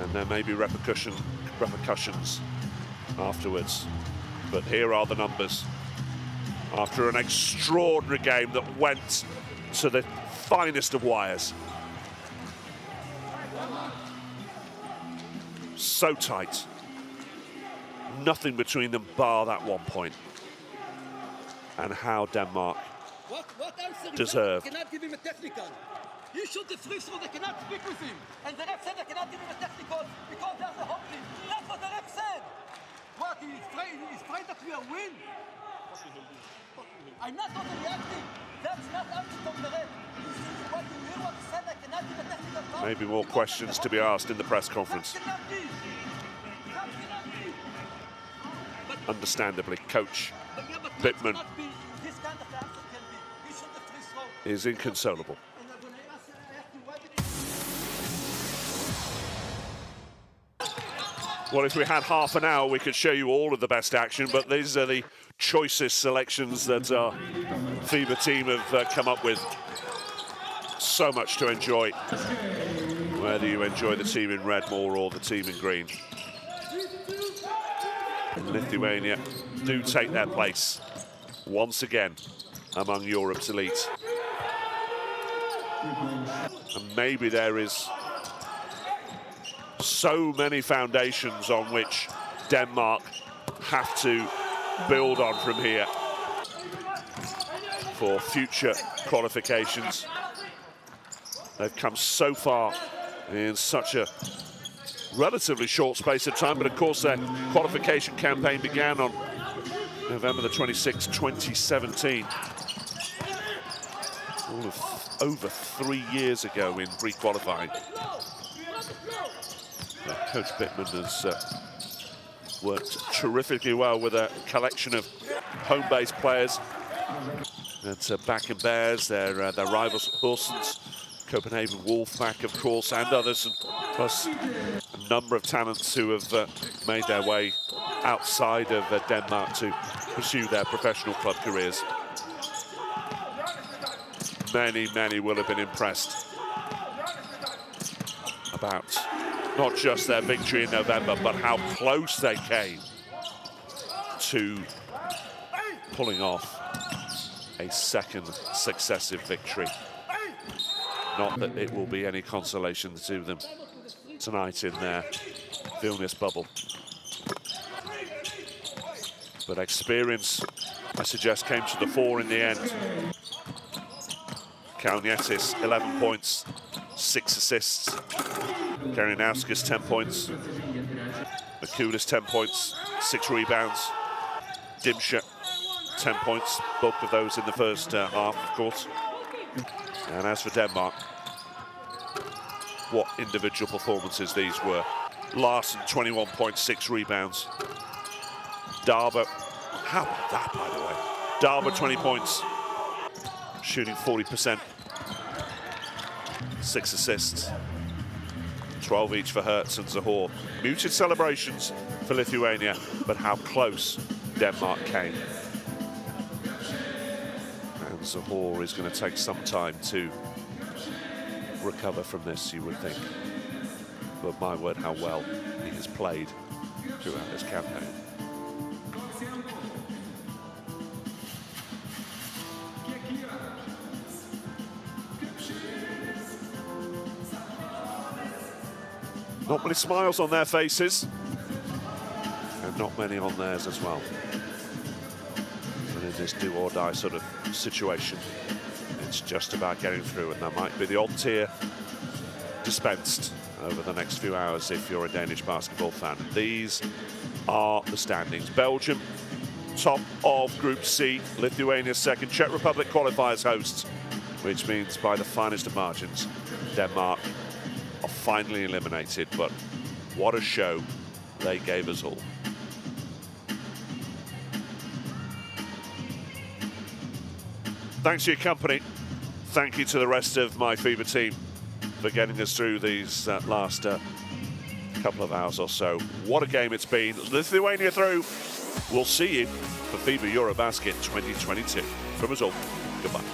And there may be repercussions afterwards. But here are the numbers. After an extraordinary game that went to the finest of wires. So tight. Nothing between them bar that 1 point. And how Denmark deserved. They cannot give him a technical. He shot the free throw, they cannot speak with him. And the ref said they cannot give him a technical because there's a holding. That's what the ref said. What, he's afraid that we are win? I'm not totally acting. That's not acting from the ref. What you hear what he said, they cannot give a technical foul. Maybe more questions to be asked in the press conference. That cannot be. Understandably, Coach Bittman is inconsolable. Well, if we had half an hour, we could show you all of the best action, but these are the choicest selections that our FIBA team have come up with. So much to enjoy, whether you enjoy the team in red more or the team in green. Lithuania do take their place once again among Europe's elite. And maybe there is so many foundations on which Denmark have to build on from here for future qualifications. They've come so far in such a relatively short space of time, but of course their qualification campaign began on November the 26th, 2017. All of over 3 years ago in pre-qualifying. Coach Bittman has worked terrifically well with a collection of home-based players. It's Back and Bears, their rivals Horsens, Copenhagen Wolfpack, of course, and others, and plus a number of talents who have made their way outside of Denmark to pursue their professional club careers. Many will have been impressed about not just their victory in November, but how close they came to pulling off a second successive victory. Not that it will be any consolation to them tonight in their Vilnius bubble. But experience, I suggest, came to the fore in the end. Kalnietis, 11 points, 6 assists. Karinauskas, 10 points. Makulis, 10 points, 6 rebounds. Dimsha, 10 points, bulk of those in the first half, of course. And as for Denmark, what individual performances these were. Larsen, 21.6 rebounds. Darbo, how about that, by the way? Darbo, 20 points, shooting 40%. 6 assists, 12 each for Hertz and Zahor. Muted celebrations for Lithuania, but how close Denmark came. And Zahor is going to take some time to recover from this, you would think. But my word, how well he has played throughout this campaign. Not many smiles on their faces, and not many on theirs as well. And in this do-or-die sort of situation, it's just about getting through, and there might be the odd tear dispensed over the next few hours if you're a Danish basketball fan. These are the standings. Belgium, top of Group C. Lithuania second. Czech Republic qualifiers hosts, which means by the finest of margins, Denmark are finally eliminated. But what a show they gave us all. Thanks for your company. Thank you to the rest of my FIBA team for getting us through these last couple of hours or so. What a game it's been. Lithuania through. We'll see you for FIBA EuroBasket 2022. From us all, goodbye.